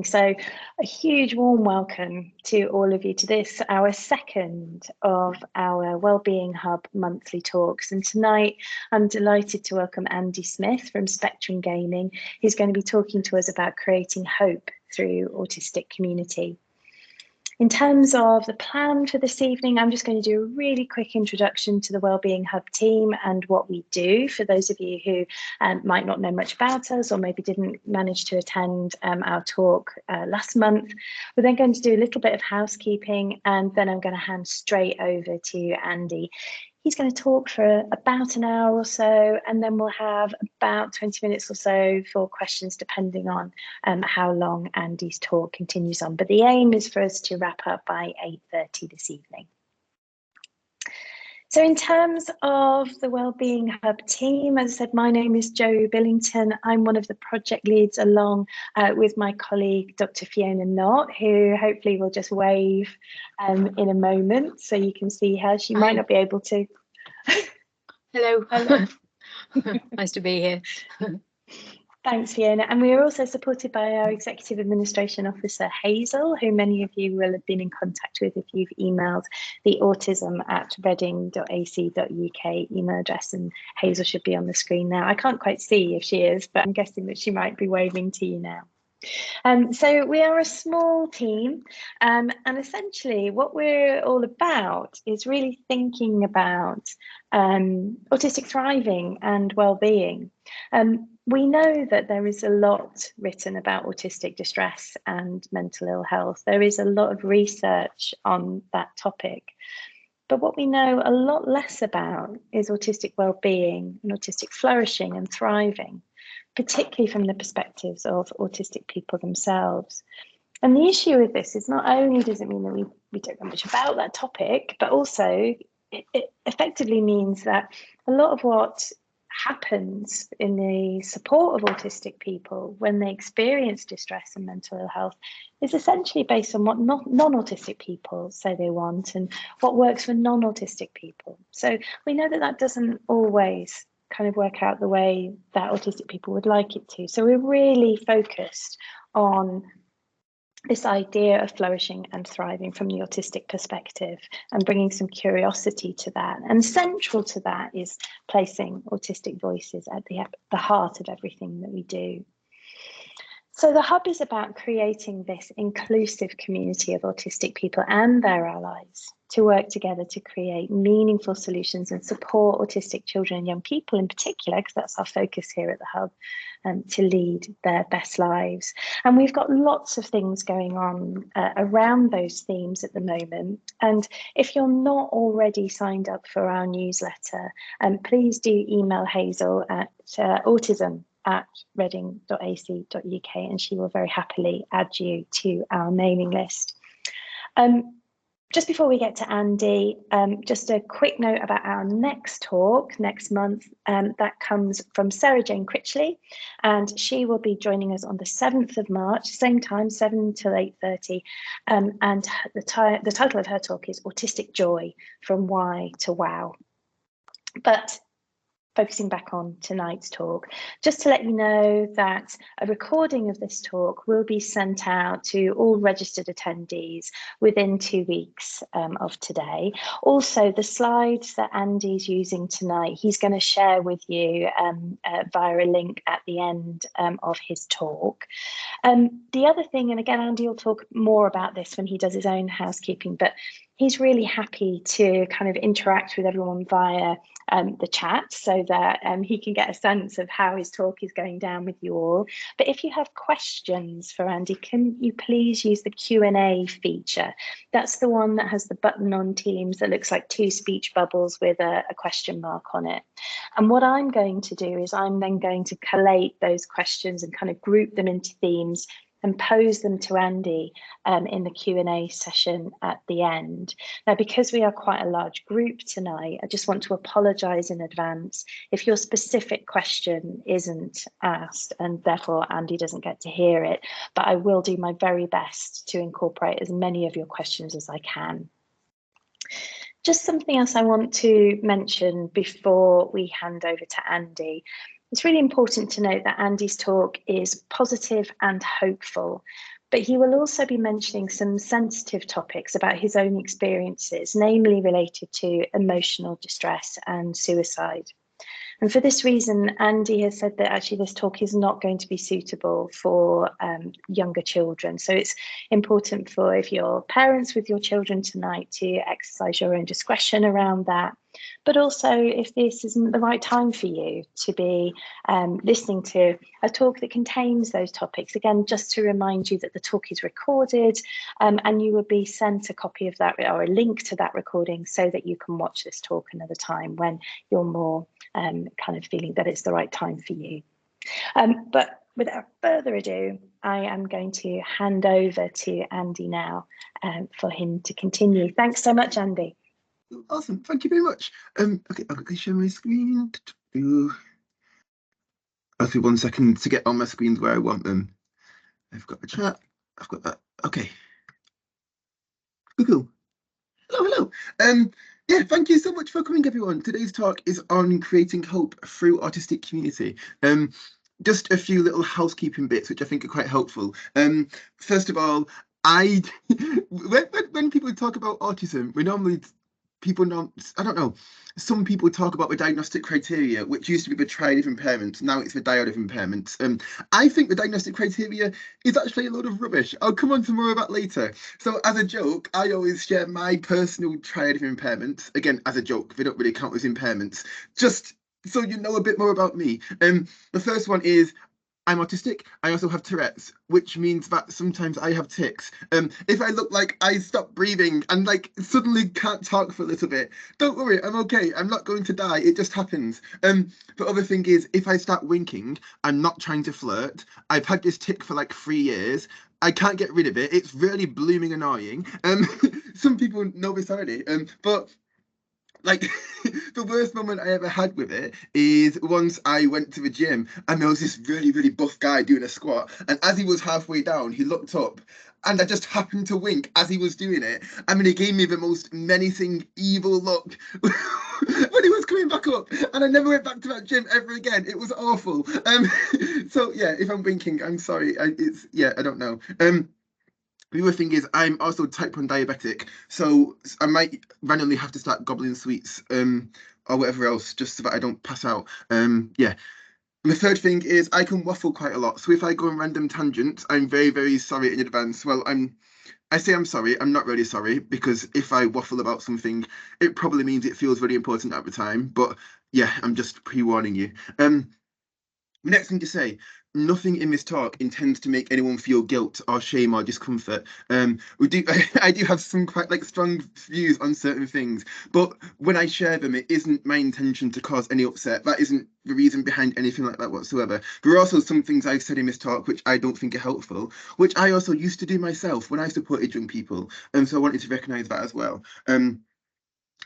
So a huge warm welcome to all of you to this, our second of our Wellbeing Hub monthly talks. And tonight I'm delighted to welcome Andy Smith from Spectrum Gaming, who's going to be talking to us about creating hope through autistic community. In terms of the plan for this evening, I'm just going to do a really quick introduction to the Wellbeing Hub team and what we do for those of you who might not know much about us or maybe didn't manage to attend our talk last month. We're then going to do a little bit of housekeeping, and then I'm going to hand straight over to Andy. He's going to talk for about an hour or so, and then we'll have about 20 minutes or so for questions, depending on how long Andy's talk continues on. But the aim is for us to wrap up by 8:30 this evening. So in terms of the Wellbeing Hub team, as I said, my name is Jo Billington. I'm one of the project leads along with my colleague, Dr. Fiona Knott, who hopefully will just wave in a moment so you can see her. She might not be able to. Hello. Hello. Nice to be here. Thanks, Fiona. And we are also supported by our Executive Administration Officer, Hazel, who many of you will have been in contact with if you've emailed the autism@reading.ac.uk email address. And Hazel should be on the screen now. I can't quite see if she is, but I'm guessing that she might be waving to you now. So we are a small team, and essentially what we're all about is really thinking about autistic thriving and well-being. We know that there is a lot written about autistic distress and mental ill health. There is a lot of research on that topic. But what we know a lot less about is autistic well-being and autistic flourishing and thriving, particularly from the perspectives of autistic people themselves. And the issue with this is not only does it mean that we don't know much about that topic, but also it effectively means that a lot of what happens in the support of autistic people when they experience distress and mental ill health is essentially based on what non-autistic people say they want and what works for non-autistic people. So we know that that doesn't always kind of work out the way that autistic people would like it to. So we're really focused on this idea of flourishing and thriving from the autistic perspective and bringing some curiosity to that. And central to that is placing autistic voices at the heart of everything that we do. So the Hub is about creating this inclusive community of autistic people and their allies to work together to create meaningful solutions and support autistic children and young people in particular, because that's our focus here at the Hub, to lead their best lives. And we've got lots of things going on around those themes at the moment. And if you're not already signed up for our newsletter, please do email Hazel at autism@reading.ac.uk and she will very happily add you to our mailing list. Just before we get to Andy, just a quick note about our next talk next month. That comes from Sarah Jane Critchley, and she will be joining us on the 7th of March, same time, 7 till 8:30. And the title of her talk is Autistic Joy, From Why to Wow. But focusing back on tonight's talk, just to let you know that a recording of this talk will be sent out to all registered attendees within 2 weeks of today. Also, the slides that Andy's using tonight, he's going to share with you via a link at the end of his talk. The other thing, and again, Andy will talk more about this when he does his own housekeeping, but he's really happy to kind of interact with everyone via the chat so that he can get a sense of how his talk is going down with you all. But if you have questions for Andy, can you please use the Q&A feature? That's the one that has the button on Teams that looks like 2 speech bubbles with a question mark on it. And what I'm going to do is I'm then going to collate those questions and kind of group them into themes and pose them to Andy in the Q&A session at the end. Now, because we are quite a large group tonight, I just want to apologise in advance if your specific question isn't asked and therefore Andy doesn't get to hear it, but I will do my very best to incorporate as many of your questions as I can. Just something else I want to mention before we hand over to Andy. It's really important to note that Andy's talk is positive and hopeful, but he will also be mentioning some sensitive topics about his own experiences, namely related to emotional distress and suicide. And for this reason, Andy has said that actually this talk is not going to be suitable for younger children. So it's important for, if you're parents with your children tonight, to exercise your own discretion around that. But also, if this isn't the right time for you to be listening to a talk that contains those topics, again, just to remind you that the talk is recorded, and you will be sent a copy of that or a link to that recording so that you can watch this talk another time when you're more kind of feeling that it's the right time for you. But without further ado, I am going to hand over to Andy now for him to continue. Thanks so much, Andy. Awesome, thank you very much. Okay, I'll quickly share my screen. I'll do 1 second to get on my screens where I want them. I've got the chat, I've got that. Okay. Cool. Hello. Yeah, thank you so much for coming, everyone. Today's talk is on creating hope through autistic community. Just a few little housekeeping bits which I think are quite helpful. First of all, when people talk about autism, we normally I don't know, some people talk about the diagnostic criteria, which used to be the triad of impairments, now it's the dyad of impairments. I think the diagnostic criteria is actually a load of rubbish. I'll come on to more of that later. So as a joke, I always share my personal triad of impairments. Again, as a joke, they don't really count as impairments. Just so you know a bit more about me. The first one is I'm autistic. I also have Tourette's, which means that sometimes I have tics. If I look like I stop breathing and like suddenly can't talk for a little bit, don't worry, I'm okay. I'm not going to die. It just happens. The other thing is, if I start winking, I'm not trying to flirt. I've had this tic for like 3 years. I can't get rid of it. It's really blooming annoying. Some people know this already. But like the worst moment I ever had with it is once I went to the gym and there was this really, really buff guy doing a squat. And as he was halfway down, he looked up and I just happened to wink as he was doing it. I mean, he gave me the most menacing, evil look when he was coming back up. And I never went back to that gym ever again. It was awful. So yeah, if I'm winking, I'm sorry. I don't know. The other thing is I'm also type 1 diabetic, so I might randomly have to start gobbling sweets or whatever else just so that I don't pass out. Yeah. And the third thing is I can waffle quite a lot. So if I go on random tangents, I'm very, very sorry in advance. Well, I say I'm sorry. I'm not really sorry, because if I waffle about something, it probably means it feels really important at the time. But yeah, I'm just pre-warning you. The next thing to say, nothing in this talk intends to make anyone feel guilt or shame or discomfort. I do have some quite like strong views on certain things, but when I share them, it isn't my intention to cause any upset. That isn't the reason behind anything like that whatsoever. There are also some things I've said in this talk which I don't think are helpful, which I also used to do myself when I supported young people, and so I wanted to recognise that as well.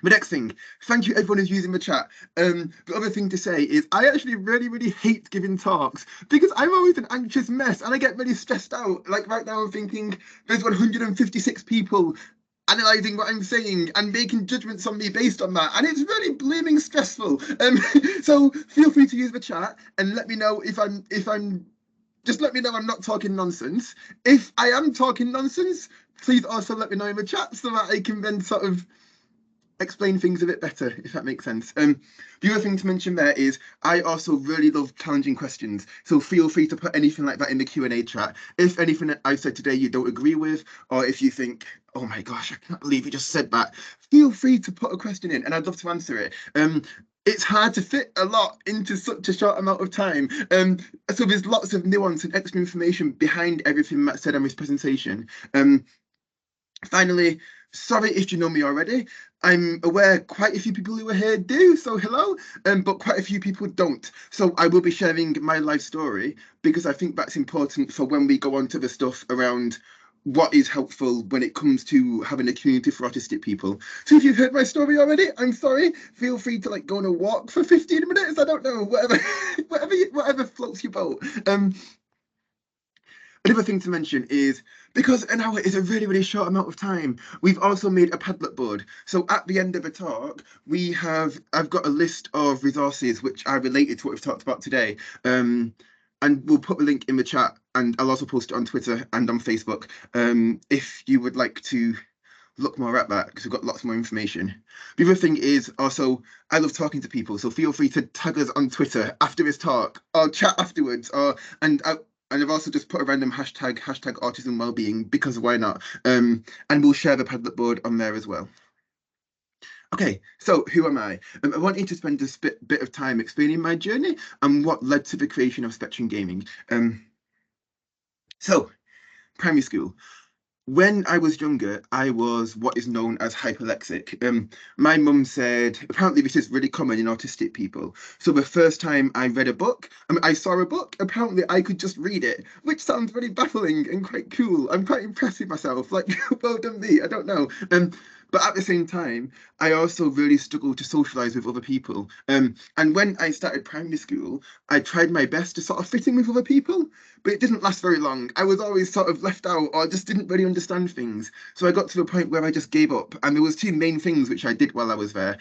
The next thing, thank you everyone who's using the chat. The other thing to say is I actually really, really hate giving talks because I'm always an anxious mess and I get really stressed out. Like right now I'm thinking there's 156 people analysing what I'm saying and making judgments on me based on that. And it's really blooming stressful. So feel free to use the chat and let me know if I'm just let me know I'm not talking nonsense. If I am talking nonsense, please also let me know in the chat so that I can then sort of explain things a bit better, if that makes sense. The other thing to mention there is I also really love challenging questions, so feel free to put anything like that in the Q&A chat. If anything that I've said today you don't agree with, or if you think, oh my gosh, I can't believe you just said that, feel free to put a question in and I'd love to answer it. It's hard to fit a lot into such a short amount of time. So there's lots of nuance and extra information behind everything Matt said on this presentation. Finally, sorry if you know me already. I'm aware quite a few people who are here do, so hello, but quite a few people don't. So I will be sharing my life story because I think that's important for when we go on to the stuff around what is helpful when it comes to having a community for autistic people. So if you've heard my story already, I'm sorry. Feel free to like go on a walk for 15 minutes. I don't know, whatever, whatever floats your boat. Another thing to mention is, because an hour is a really, really short amount of time, we've also made a Padlet board. So at the end of the talk, I've got a list of resources which are related to what we've talked about today. And we'll put the link in the chat and I'll also post it on Twitter and on Facebook if you would like to look more at that, because we've got lots more information. The other thing is also, I love talking to people, so feel free to tag us on Twitter after this talk or chat afterwards, and I've also just put a random hashtag autism wellbeing, because why not? And we'll share the Padlet board on there as well. Okay, so who am I? I wanted to spend a bit of time explaining my journey and what led to the creation of Spectrum Gaming. So, primary school. When I was younger, I was what is known as hyperlexic. My mum said, apparently this is really common in autistic people. So the first time I read a book, I saw a book, apparently I could just read it, which sounds really baffling and quite cool. I'm quite impressed with myself, like, well done me, I don't know. But at the same time, I also really struggled to socialise with other people. And when I started primary school, I tried my best to sort of fit in with other people, but it didn't last very long. I was always sort of left out or just didn't really understand things. So I got to the point where I just gave up. And there was two main things which I did while I was there.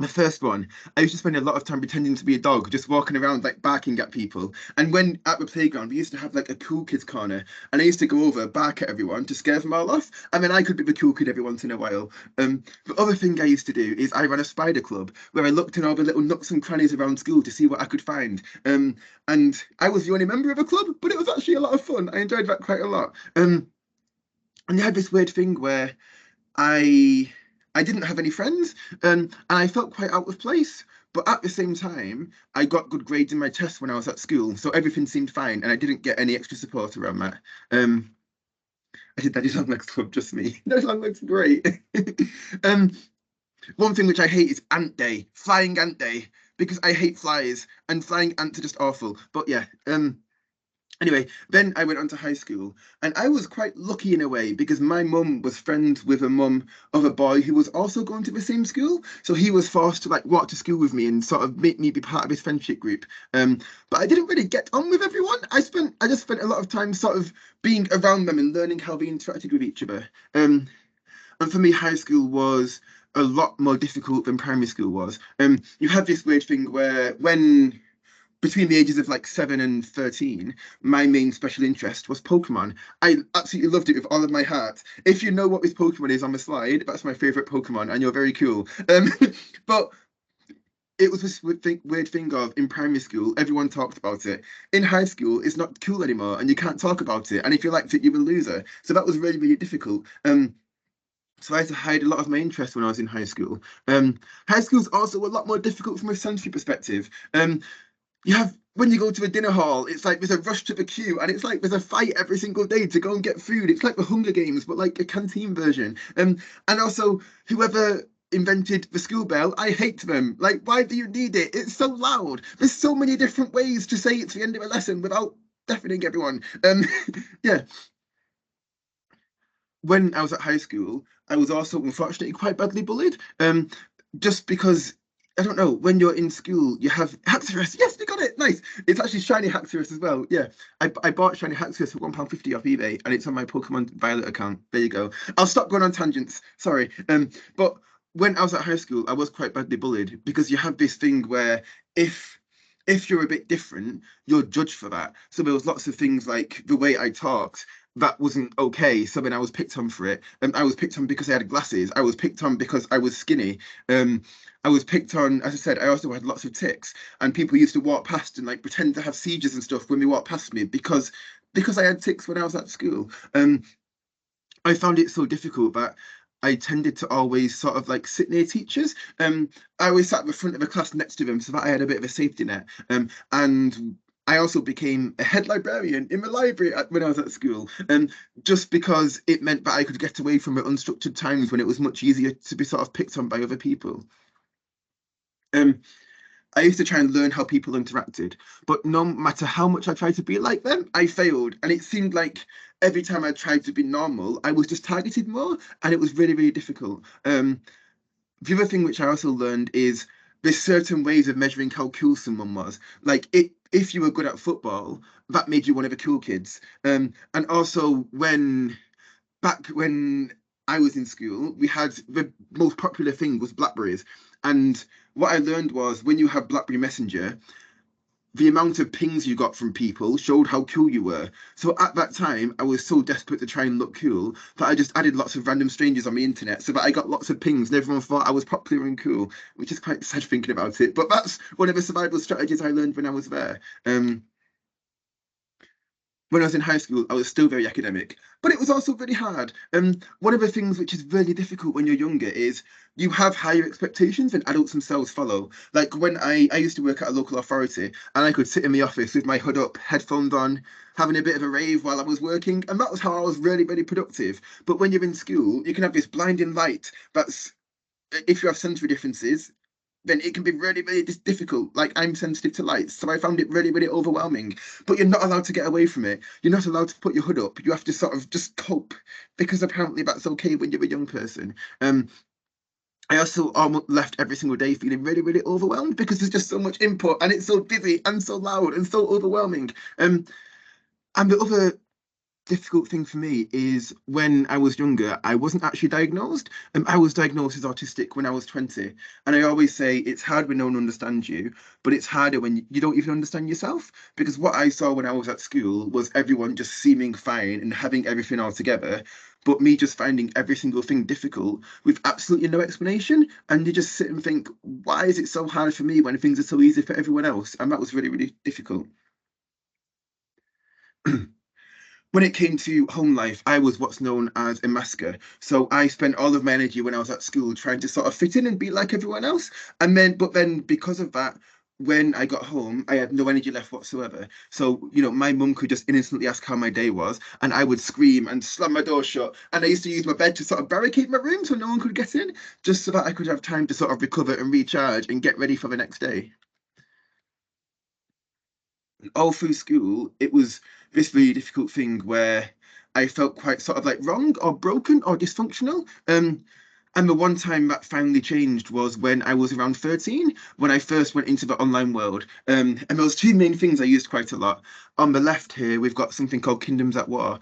The first one, I used to spend a lot of time pretending to be a dog, just walking around like barking at people. And when at the playground, we used to have like a cool kids corner, and I used to go over, bark at everyone to scare them all off. And then I could be the cool kid every once in a while. The other thing I used to do is I ran a spider club where I looked in all the little nooks and crannies around school to see what I could find. And I was the only member of the club, but it was actually a lot of fun. I enjoyed that quite a lot. And you had this weird thing where I didn't have any friends, and I felt quite out of place. But at the same time, I got good grades in my tests when I was at school, so everything seemed fine, and I didn't get any extra support around that. I did Daddy's Long Legs Club, just me. Daddy's Long Legs, great. One thing which I hate is Ant Day, Flying Ant Day, because I hate flies, and flying ants are just awful. But yeah, anyway, then I went on to high school, and I was quite lucky in a way because my mum was friends with a mum of a boy who was also going to the same school. So he was forced to like walk to school with me and sort of make me be part of his friendship group. But I didn't really get on with everyone. I just spent a lot of time sort of being around them and learning how they interacted with each other. And for me, high school was a lot more difficult than primary school was. You have this weird thing where when between the ages of like 7 and 13, my main special interest was Pokemon. I absolutely loved it with all of my heart. If you know what this Pokemon is on the slide, that's my favorite Pokemon, and you're very cool. But it was this weird thing of in primary school, everyone talked about it. In high school, it's not cool anymore, and you can't talk about it. And if you liked it, you were a loser. So that was really, really difficult. So I had to hide a lot of my interest when I was in high school. High school's also a lot more difficult from a sensory perspective. You have when you go to a dinner hall, it's like there's a rush to the queue, and it's like there's a fight every single day to go and get food. It's like the Hunger Games, but like a canteen version. And also whoever invented the school bell, I hate them. Like, why do you need it? It's so loud. There's so many different ways to say it's the end of a lesson without deafening everyone. Yeah. When I was at high school, I was also unfortunately quite badly bullied. Just because I don't know, when you're in school, you have Haxorus. Yes, we got it. Nice. It's actually shiny Haxorus as well. Yeah, I bought shiny Haxorus for £1.50 off eBay, and it's on my Pokemon Violet account. There you go. I'll stop going on tangents. Sorry. But when I was at high school, I was quite badly bullied because you have this thing where if you're a bit different, you're judged for that. So there was lots of things like the way I talked that wasn't okay. So then I was picked on for it. I was picked on because I had glasses. I was picked on because I was skinny. I was picked on, as I said, I also had lots of tics, and people used to walk past and like pretend to have seizures and stuff when they walked past me because I had tics when I was at school. I found it so difficult that I tended to always sort of like sit near teachers. I always sat at the front of the class next to them so that I had a bit of a safety net. And I also became a head librarian in the library when I was at school, just because it meant that I could get away from the unstructured times when it was much easier to be sort of picked on by other people. I used to try and learn how people interacted, but no matter how much I tried to be like them, I failed. And it seemed like every time I tried to be normal, I was just targeted more, and it was really, really difficult. The other thing which I also learned is there's certain ways of measuring how cool someone was. Like if you were good at football, that made you one of the cool kids. And also back when I was in school, we had the most popular thing was Blackberries. And what I learned was when you have BlackBerry Messenger, the amount of pings you got from people showed how cool you were. So at that time, I was so desperate to try and look cool that I just added lots of random strangers on the internet so that I got lots of pings and everyone thought I was popular and cool, which is quite sad thinking about it. But that's one of the survival strategies I learned when I was there. When I was in high school, I was still very academic, but it was also really hard. One of the things which is really difficult when you're younger is you have higher expectations than adults themselves follow. Like when I used to work at a local authority and I could sit in the office with my hood up, headphones on, having a bit of a rave while I was working, and that was how I was really, really productive. But when you're in school, you can have this blinding light that's, if you have sensory differences, then it can be really, really difficult. Like I'm sensitive to lights, so I found it really, really overwhelming. But you're not allowed to get away from it. You're not allowed to put your hood up. You have to sort of just cope because apparently that's okay when you're a young person. I also almost left every single day feeling really, really overwhelmed because there's just so much input and it's so busy and so loud and so overwhelming. And the other difficult thing for me is when I was younger, I wasn't actually diagnosed. I was diagnosed as autistic when I was 20. And I always say it's hard when no one understands you, but it's harder when you don't even understand yourself. Because what I saw when I was at school was everyone just seeming fine and having everything all together, but me just finding every single thing difficult with absolutely no explanation. And you just sit and think, why is it so hard for me when things are so easy for everyone else? And that was really, really difficult. When it came to home life, I was what's known as a masker. So I spent all of my energy when I was at school trying to sort of fit in and be like everyone else. But then because of that, when I got home, I had no energy left whatsoever. So, my mum could just innocently ask how my day was, and I would scream and slam my door shut. And I used to use my bed to sort of barricade my room so no one could get in, just so that I could have time to sort of recover and recharge and get ready for the next day. All through school, it was this really difficult thing where I felt quite sort of like wrong or broken or dysfunctional. And the one time that finally changed was when I was around 13, when I first went into the online world. And those two main things I used quite a lot. On the left here, we've got something called Kingdoms at War.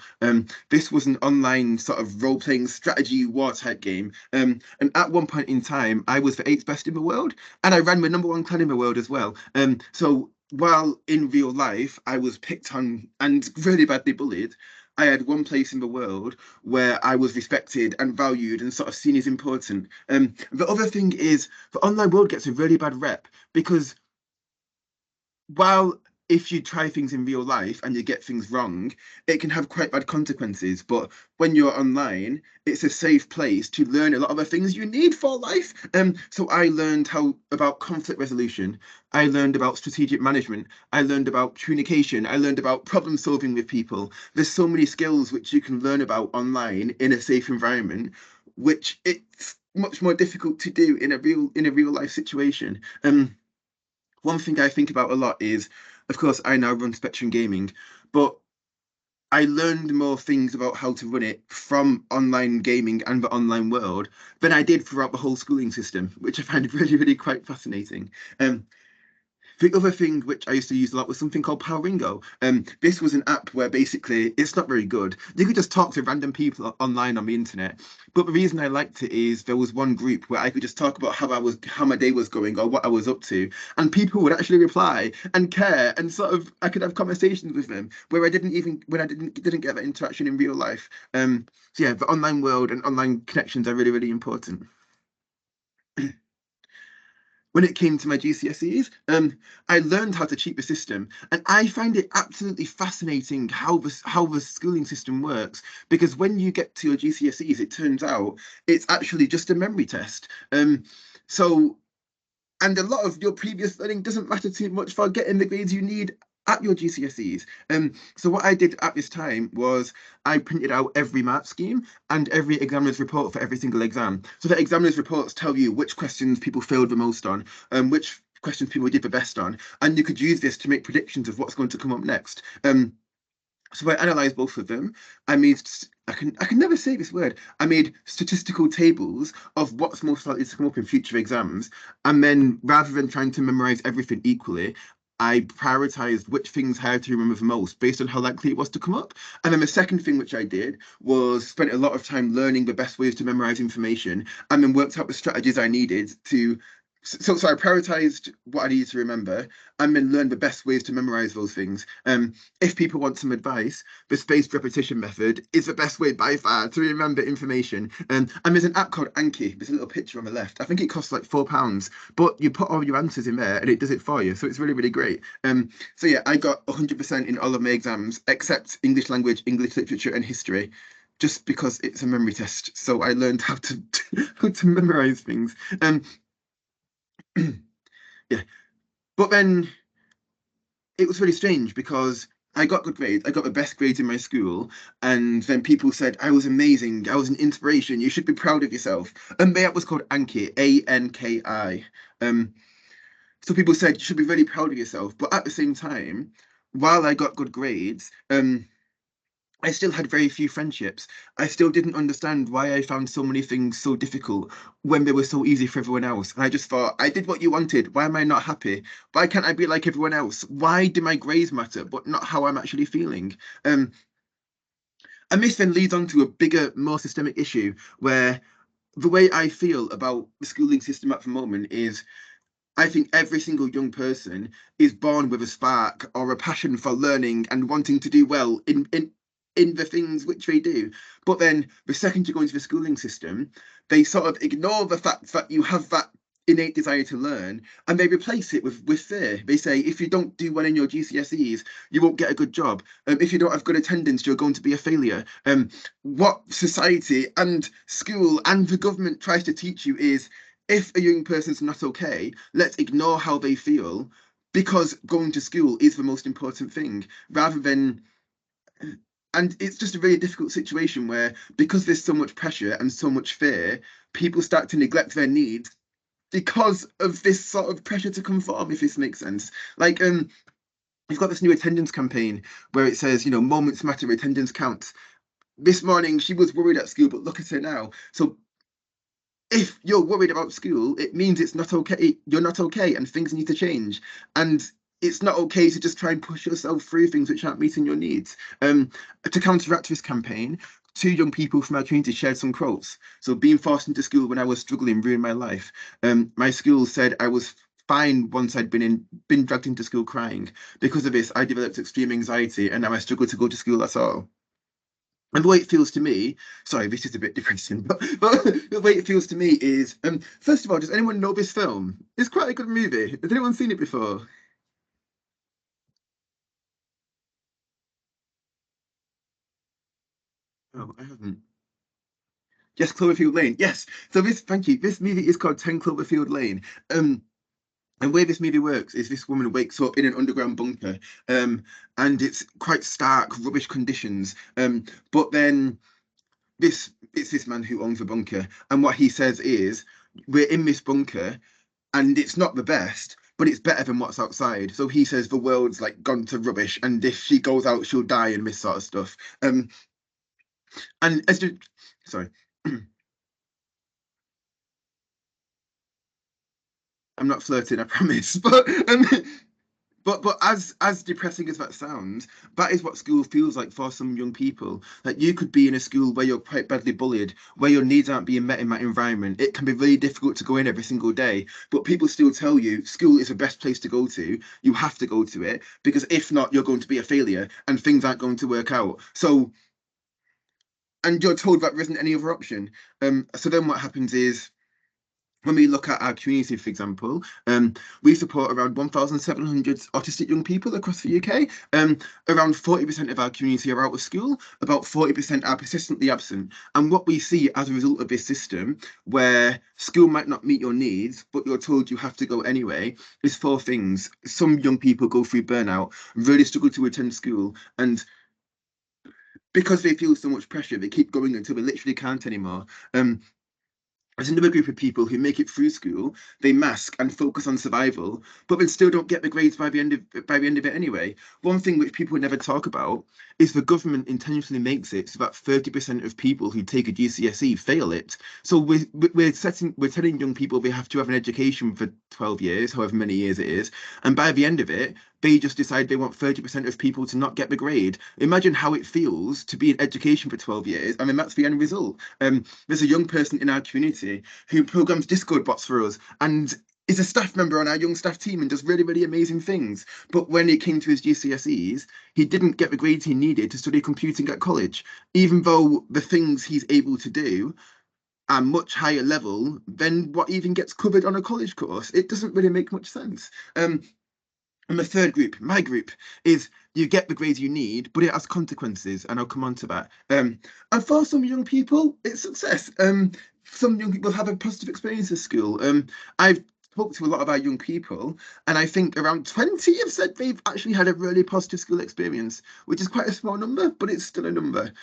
This was an online sort of role-playing strategy war type game. And at one point in time, I was the eighth best in the world, and I ran the #1 clan in the world as well. So while in real life I was picked on and really badly bullied, I had one place in the world where I was respected and valued and sort of seen as important. The other thing is the online world gets a really bad rep because while if you try things in real life and you get things wrong, it can have quite bad consequences. But when you're online, it's a safe place to learn a lot of the things you need for life. So I learned about conflict resolution. I learned about strategic management. I learned about communication. I learned about problem solving with people. There's so many skills which you can learn about online in a safe environment, which it's much more difficult to do in a real life situation. One thing I think about a lot is, of course, I now run Spectrum Gaming, but I learned more things about how to run it from online gaming and the online world than I did throughout the whole schooling system, which I find really, really quite fascinating. The other thing which I used to use a lot was something called Poweringo. This was an app where basically it's not very good. You could just talk to random people online on the internet. But the reason I liked it is there was one group where I could just talk about how my day was going or what I was up to, and people would actually reply and care, and sort of I could have conversations with them where I didn't get that interaction in real life. So yeah, the online world and online connections are really, really important. When it came to my GCSEs, I learned how to cheat the system, and I find it absolutely fascinating how the schooling system works. Because when you get to your GCSEs, it turns out it's actually just a memory test. So and a lot of your previous learning doesn't matter too much for getting the grades you need at your GCSEs. So what I did at this time was I printed out every mark scheme and every examiner's report for every single exam. So the examiner's reports tell you which questions people failed the most on, which questions people did the best on, and you could use this to make predictions of what's going to come up next. So I analysed both of them. I can never say this word. I made statistical tables of what's most likely to come up in future exams, and then rather than trying to memorise everything equally, I prioritised which things I had to remember the most based on how likely it was to come up. And then the second thing which I did was spent a lot of time learning the best ways to memorise information, and then worked out the strategies I needed to So I prioritized what I needed to remember and then learned the best ways to memorize those things. If people want some advice, the spaced repetition method is the best way by far to remember information. And there's an app called Anki. There's a little picture on the left. I think it costs like £4, but you put all your answers in there and it does it for you. So it's really, really great. So yeah, I got 100% in all of my exams except English language, English literature, and history, just because it's a memory test. So I learned how to how to memorize things. Yeah, but then it was really strange because I got good grades. I got the best grades in my school, and then people said I was amazing. I was an inspiration. You should be proud of yourself. And that was called Anki, Anki. So people said you should be really proud of yourself. But at the same time, while I got good grades, I still had very few friendships. I still didn't understand why I found so many things so difficult when they were so easy for everyone else. And I just thought, I did what you wanted. Why am I not happy? Why can't I be like everyone else? Why do my grades matter, but not how I'm actually feeling? And this then leads on to a bigger, more systemic issue where the way I feel about the schooling system at the moment is I think every single young person is born with a spark or a passion for learning and wanting to do well in the things which they do. But then the second you go into the schooling system, they sort of ignore the fact that you have that innate desire to learn and they replace it with fear. They say, if you don't do well in your GCSEs, you won't get a good job. If you don't have good attendance, you're going to be a failure. What society and school and the government tries to teach you is if a young person's not okay, let's ignore how they feel because going to school is the most important thing rather than. And it's just a really difficult situation where, because there's so much pressure and so much fear, people start to neglect their needs because of this sort of pressure to conform, if this makes sense. Like, we've got this new attendance campaign where it says, moments matter, attendance counts. This morning, she was worried at school, but look at her now. So if you're worried about school, it means it's not okay. You're not okay, and things need to change. And it's not okay to just try and push yourself through things which aren't meeting your needs. To counteract this campaign, two young people from our community shared some quotes. So, being forced into school when I was struggling ruined my life. My school said I was fine once I'd been dragged into school crying. Because of this, I developed extreme anxiety, and now I struggle to go to school at all. And the way it feels to me, sorry, this is a bit depressing, but the way it feels to me is, first of all, does anyone know this film? It's quite a good movie. Has anyone seen it before? Oh, I haven't. Yes, Cloverfield Lane. Yes. So thank you. This movie is called 10 Cloverfield Lane. And the way this movie works is this woman wakes up in an underground bunker, and it's quite stark, rubbish conditions. But then it's this man who owns the bunker, and what he says is, we're in this bunker and it's not the best, but it's better than what's outside. So he says the world's like gone to rubbish, and if she goes out, she'll die and this sort of stuff. And as to, sorry, I'm not flirting, I promise. But as depressing as that sounds, that is what school feels like for some young people. Like, you could be in a school where you're quite badly bullied, where your needs aren't being met in that environment. It can be really difficult to go in every single day, but people still tell you school is the best place to go to. You have to go to it because if not, you're going to be a failure and things aren't going to work out. So, and you're told that there isn't any other option. So then what happens is, when we look at our community, for example, we support around 1,700 autistic young people across the UK. Around 40% of our community are out of school, about 40% are persistently absent. And what we see as a result of this system, where school might not meet your needs, but you're told you have to go anyway, is four things. Some young people go through burnout, really struggle to attend school, and because they feel so much pressure, they keep going until they literally can't anymore. There's another group of people who make it through school, they mask and focus on survival, but then still don't get the grades by the end of it anyway. One thing which people never talk about is the government intentionally makes it so that 30% of people who take a GCSE fail it. So we're telling young people they have to have an education for 12 years, however many years it is, and by the end of it, they just decide they want 30% of people to not get the grade. Imagine how it feels to be in education for 12 years. I mean, that's the end result. There's a young person in our community who programs Discord bots for us, and is a staff member on our young staff team and does really, really amazing things. But when it came to his GCSEs, he didn't get the grades he needed to study computing at college, even though the things he's able to do are much higher level than what even gets covered on a college course. It doesn't really make much sense. And the third group, my group, is you get the grades you need, but it has consequences, and I'll come on to that. And for some young people, it's success. Some young people have a positive experience at school. I've talked to a lot of our young people, and I think around 20 have said they've actually had a really positive school experience, which is quite a small number, but it's still a number.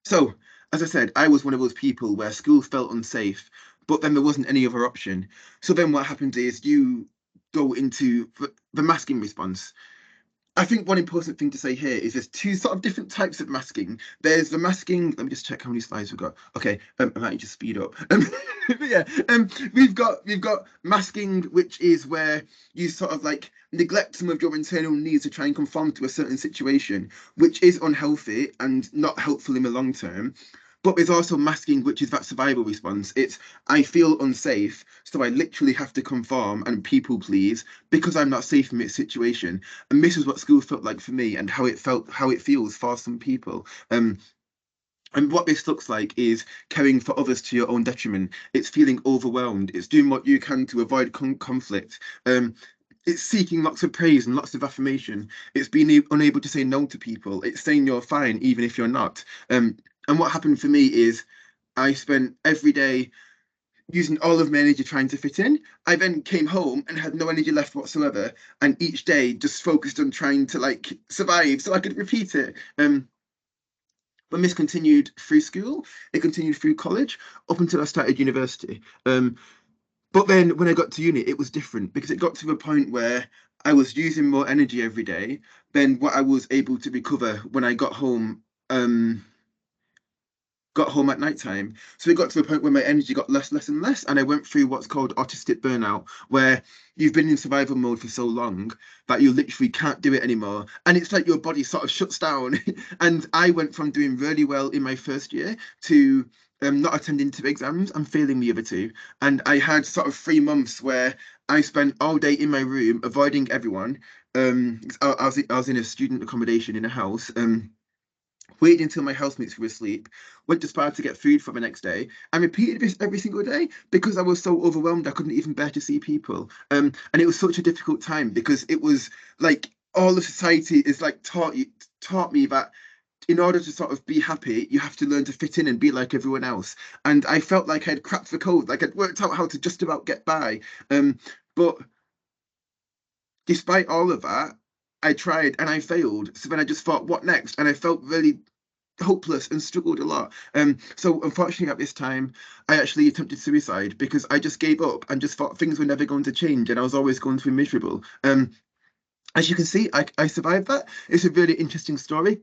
So, as I said, I was one of those people where school felt unsafe, but then there wasn't any other option. So then what happens is you go into the masking response. I think one important thing to say here is there's two sort of different types of masking. There's the masking. Let me just check how many slides we've got. Okay, I might just speed up. But yeah, we've got masking, which is where you sort of like neglect some of your internal needs to try and conform to a certain situation, which is unhealthy and not helpful in the long term. But there's also masking, which is that survival response. It's I feel unsafe, so I literally have to conform and people please because I'm not safe in this situation. And this is what school felt like for me and how it feels for some people. And what this looks like is caring for others to your own detriment. It's feeling overwhelmed. It's doing what you can to avoid conflict. It's seeking lots of praise and lots of affirmation. It's being unable to say no to people. It's saying you're fine even if you're not. And what happened for me is I spent every day using all of my energy trying to fit in. I then came home and had no energy left whatsoever, and each day just focused on trying to like survive so I could repeat it. When this continued through school, it continued through college up until I started university. But then when I got to uni, it was different because it got to a point where I was using more energy every day than what I was able to recover when I got home. Got home at night time. So it got to a point where my energy got less and less. And I went through what's called autistic burnout, where you've been in survival mode for so long that you literally can't do it anymore. And it's like your body sort of shuts down. And I went from doing really well in my first year to not attending two exams and failing the other two. And I had sort of 3 months where I spent all day in my room avoiding everyone. I was in a student accommodation in a house. Waited until my housemates were asleep, went to Spar to get food for the next day, and repeated this every single day because I was so overwhelmed I couldn't even bear to see people. And it was such a difficult time because it was like all of society is like taught me that in order to sort of be happy, you have to learn to fit in and be like everyone else. And I felt like I'd cracked the code, like I'd worked out how to just about get by. But despite all of that, I tried and I failed. So then I just thought, what next? And I felt really hopeless and struggled a lot. So unfortunately at this time, I actually attempted suicide because I just gave up and just thought things were never going to change and I was always going to be miserable. As you can see, I survived that. It's a really interesting story,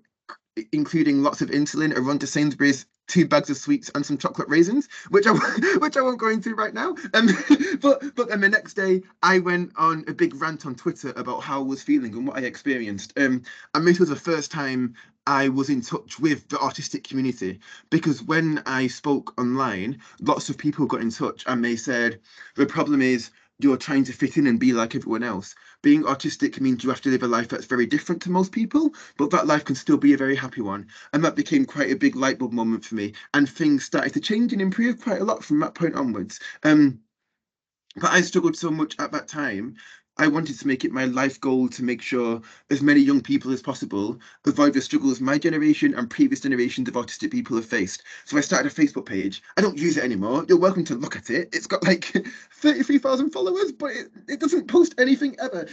including lots of insulin, a run to Sainsbury's, 2 bags of sweets, and some chocolate raisins, which I which I won't go into right now. But then the next day, I went on a big rant on Twitter about how I was feeling and what I experienced. And this was the first time I was in touch with the autistic community because when I spoke online, lots of people got in touch and they said the problem is you're trying to fit in and be like everyone else. Being autistic means you have to live a life that's very different to most people, but that life can still be a very happy one. And that became quite a big light bulb moment for me. And things started to change and improve quite a lot from that point onwards. But I struggled so much at that time. I wanted to make it my life goal to make sure as many young people as possible avoid the struggles my generation and previous generations of autistic people have faced. So I started a Facebook page. I don't use it anymore. You're welcome to look at it. It's got like 33,000 followers, but it doesn't post anything ever.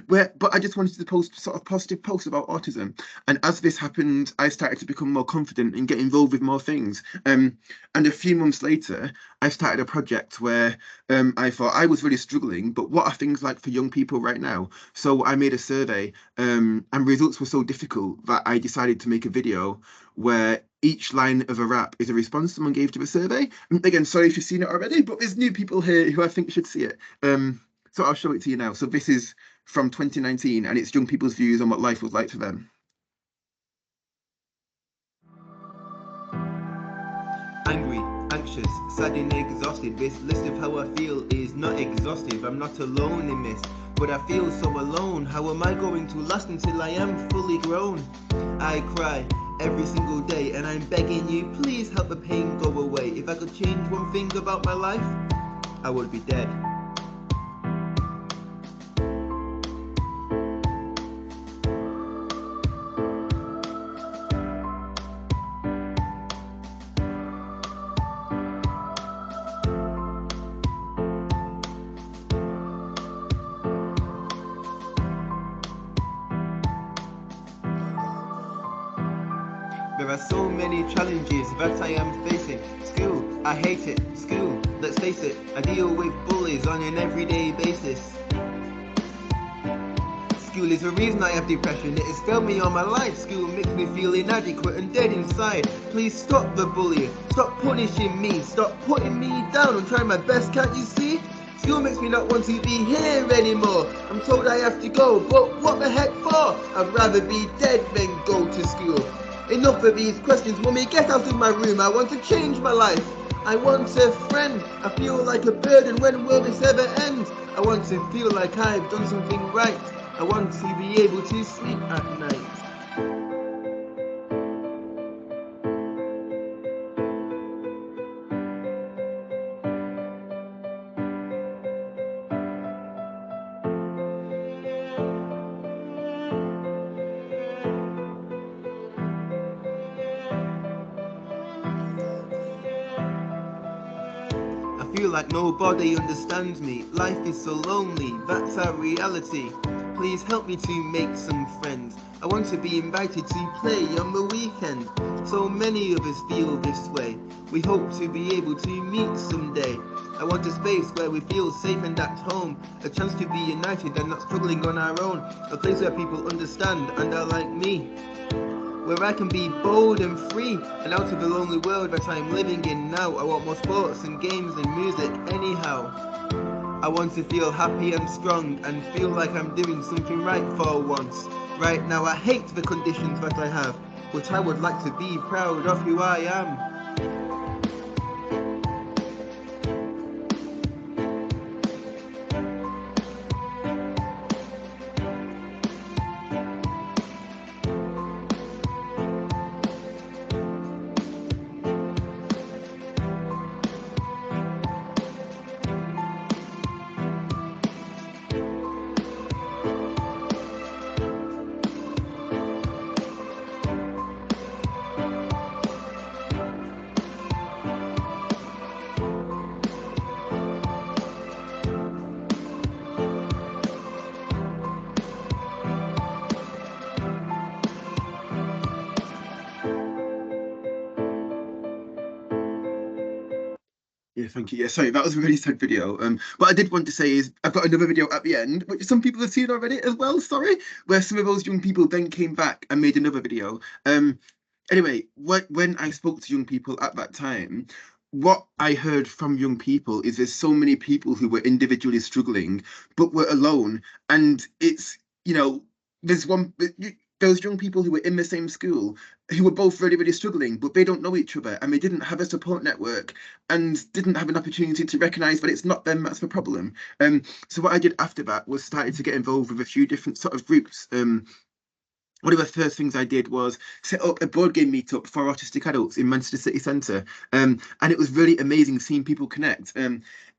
But I just wanted to post sort of positive posts about autism. And as this happened, I started to become more confident and get involved with more things. And a few months later, I started a project where I thought I was really struggling, but what are things like for young people right now? So I made a survey, and results were so difficult that I decided to make a video where each line of a rap is a response someone gave to the survey. And again, sorry if you've seen it already, but there's new people here who I think should see it. So I'll show it to you now. So this is from 2019, and it's young people's views on what life was like for them. Angry, Anxious, sad and exhausted. This list of how I feel is not exhaustive. I'm not alone in this, but I feel so alone. How am I going to last until I am fully grown? I cry every single day and I'm begging you, please help the pain go away. If I could change one thing about my life, I would be dead. There are so many challenges that I am facing. School, I hate it. School, let's face it, I deal with bullies on an everyday basis. School is the reason I have depression. It has failed me all my life. School makes me feel inadequate and dead inside. Please stop the bullying. Stop punishing me. Stop putting me down. I'm trying my best, can't you see? School makes me not want to be here anymore. I'm told I have to go, but what the heck for? I'd rather be dead than go to school. Enough of these questions, mummy, get out of my room. I want to change my life. I want a friend. I feel like a burden. When will this ever end? I want to feel like I've done something right. I want to be able to sleep at night. I feel like nobody understands me. Life is so lonely, that's our reality. Please help me to make some friends. I want to be invited to play on the weekend. So many of us feel this way. We hope to be able to meet someday. I want a space where we feel safe and at home. A chance to be united and not struggling on our own. A place where people understand and are like me. Where I can be bold and free and out of the lonely world that I'm living in now. I want more sports and games and music anyhow. I want to feel happy and strong and feel like I'm doing something right for once. Right now I hate the conditions that I have, but I would like to be proud of who I am. Yeah, thank you. Yeah, sorry, that was a really sad video. What I did want to say is I've got another video at the end, which some people have seen already as well, sorry, where some of those young people then came back and made another video. Anyway, when I spoke to young people at that time, what I heard from young people is there's so many people who were individually struggling, but were alone. And it's, there's those young people who were in the same school who were both really, really struggling, but they don't know each other and they didn't have a support network and didn't have an opportunity to recognise that it's not them that's the problem. So what I did after that was started to get involved with a few different sort of groups. One of the first things I did was set up a board game meetup for autistic adults in Manchester City Centre. And it was really amazing seeing people connect.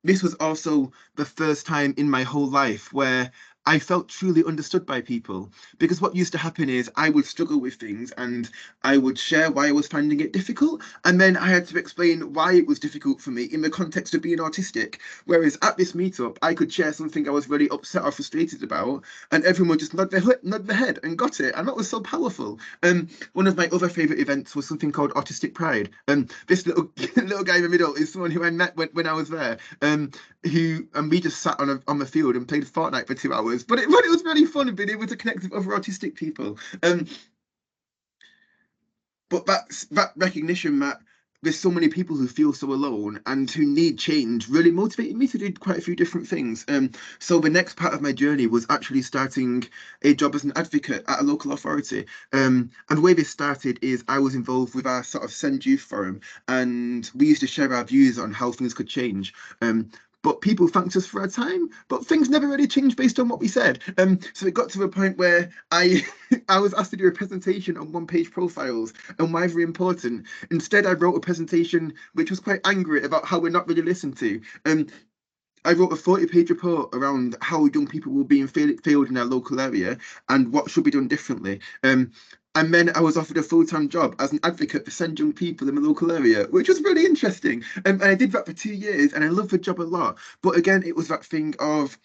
This was also the first time in my whole life where I felt truly understood by people, because what used to happen is I would struggle with things and I would share why I was finding it difficult, and then I had to explain why it was difficult for me in the context of being autistic. Whereas at this meetup, I could share something I was really upset or frustrated about, and everyone would just nod their head and got it, and that was so powerful. One of my other favourite events was something called Autistic Pride. This little little guy in the middle is someone who I met when I was there. We just sat on the field and played Fortnite for 2 hours. But it was really fun being able to connect with other autistic people. But that recognition that there's so many people who feel so alone and who need change really motivated me to do quite a few different things. So the next part of my journey was actually starting a job as an advocate at a local authority. And the way this started is I was involved with our sort of Send Youth Forum, and we used to share our views on how things could change. But people thanked us for our time, but things never really changed based on what we said. So it got to a point where I I was asked to do a presentation on one-page profiles and why they're important. Instead, I wrote a presentation which was quite angry about how we're not really listened to. I wrote a 40-page report around how young people were being failed in our local area and what should be done differently. And then I was offered a full-time job as an advocate for Send Young People in the local area, which was really interesting. And I did that for 2 years, and I loved the job a lot. But again, it was that thing of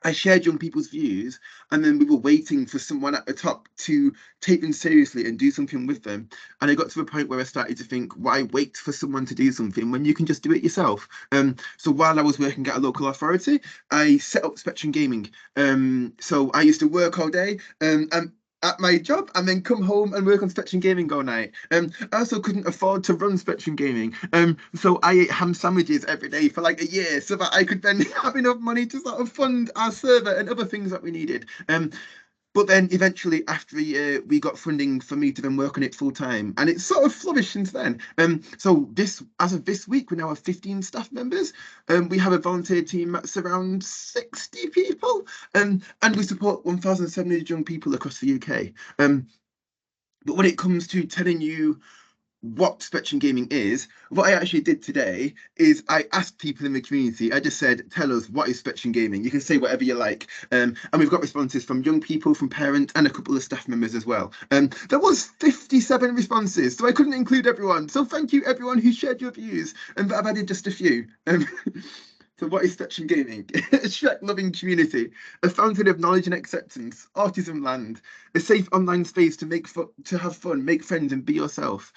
I shared young people's views, and then we were waiting for someone at the top to take them seriously and do something with them. And I got to a point where I started to think, why wait for someone to do something when you can just do it yourself? So while I was working at a local authority, I set up Spectrum Gaming. So I used to work all day, and at my job and then come home and work on Spectrum Gaming all night. I also couldn't afford to run Spectrum Gaming. So I ate ham sandwiches every day for like a year so that I could then have enough money to sort of fund our server and other things that we needed. But then eventually, after a year, we got funding for me to then work on it full time, and it's sort of flourished since then. So as of this week, we now have 15 staff members. We have a volunteer team that's around 60 people, and we support 1,700 young people across the UK. But when it comes to telling you what Spectrum Gaming is, what I actually did today is I asked people in the community, I just said, tell us, what is Spectrum Gaming? You can say whatever you like. And we've got responses from young people, from parents, and a couple of staff members as well. There was 57 responses, so I couldn't include everyone. So thank you everyone who shared your views, but I've added just a few. So what is Spectrum Gaming? A Shrek-loving community, a fountain of knowledge and acceptance, autism land, a safe online space to have fun, make friends, and be yourself.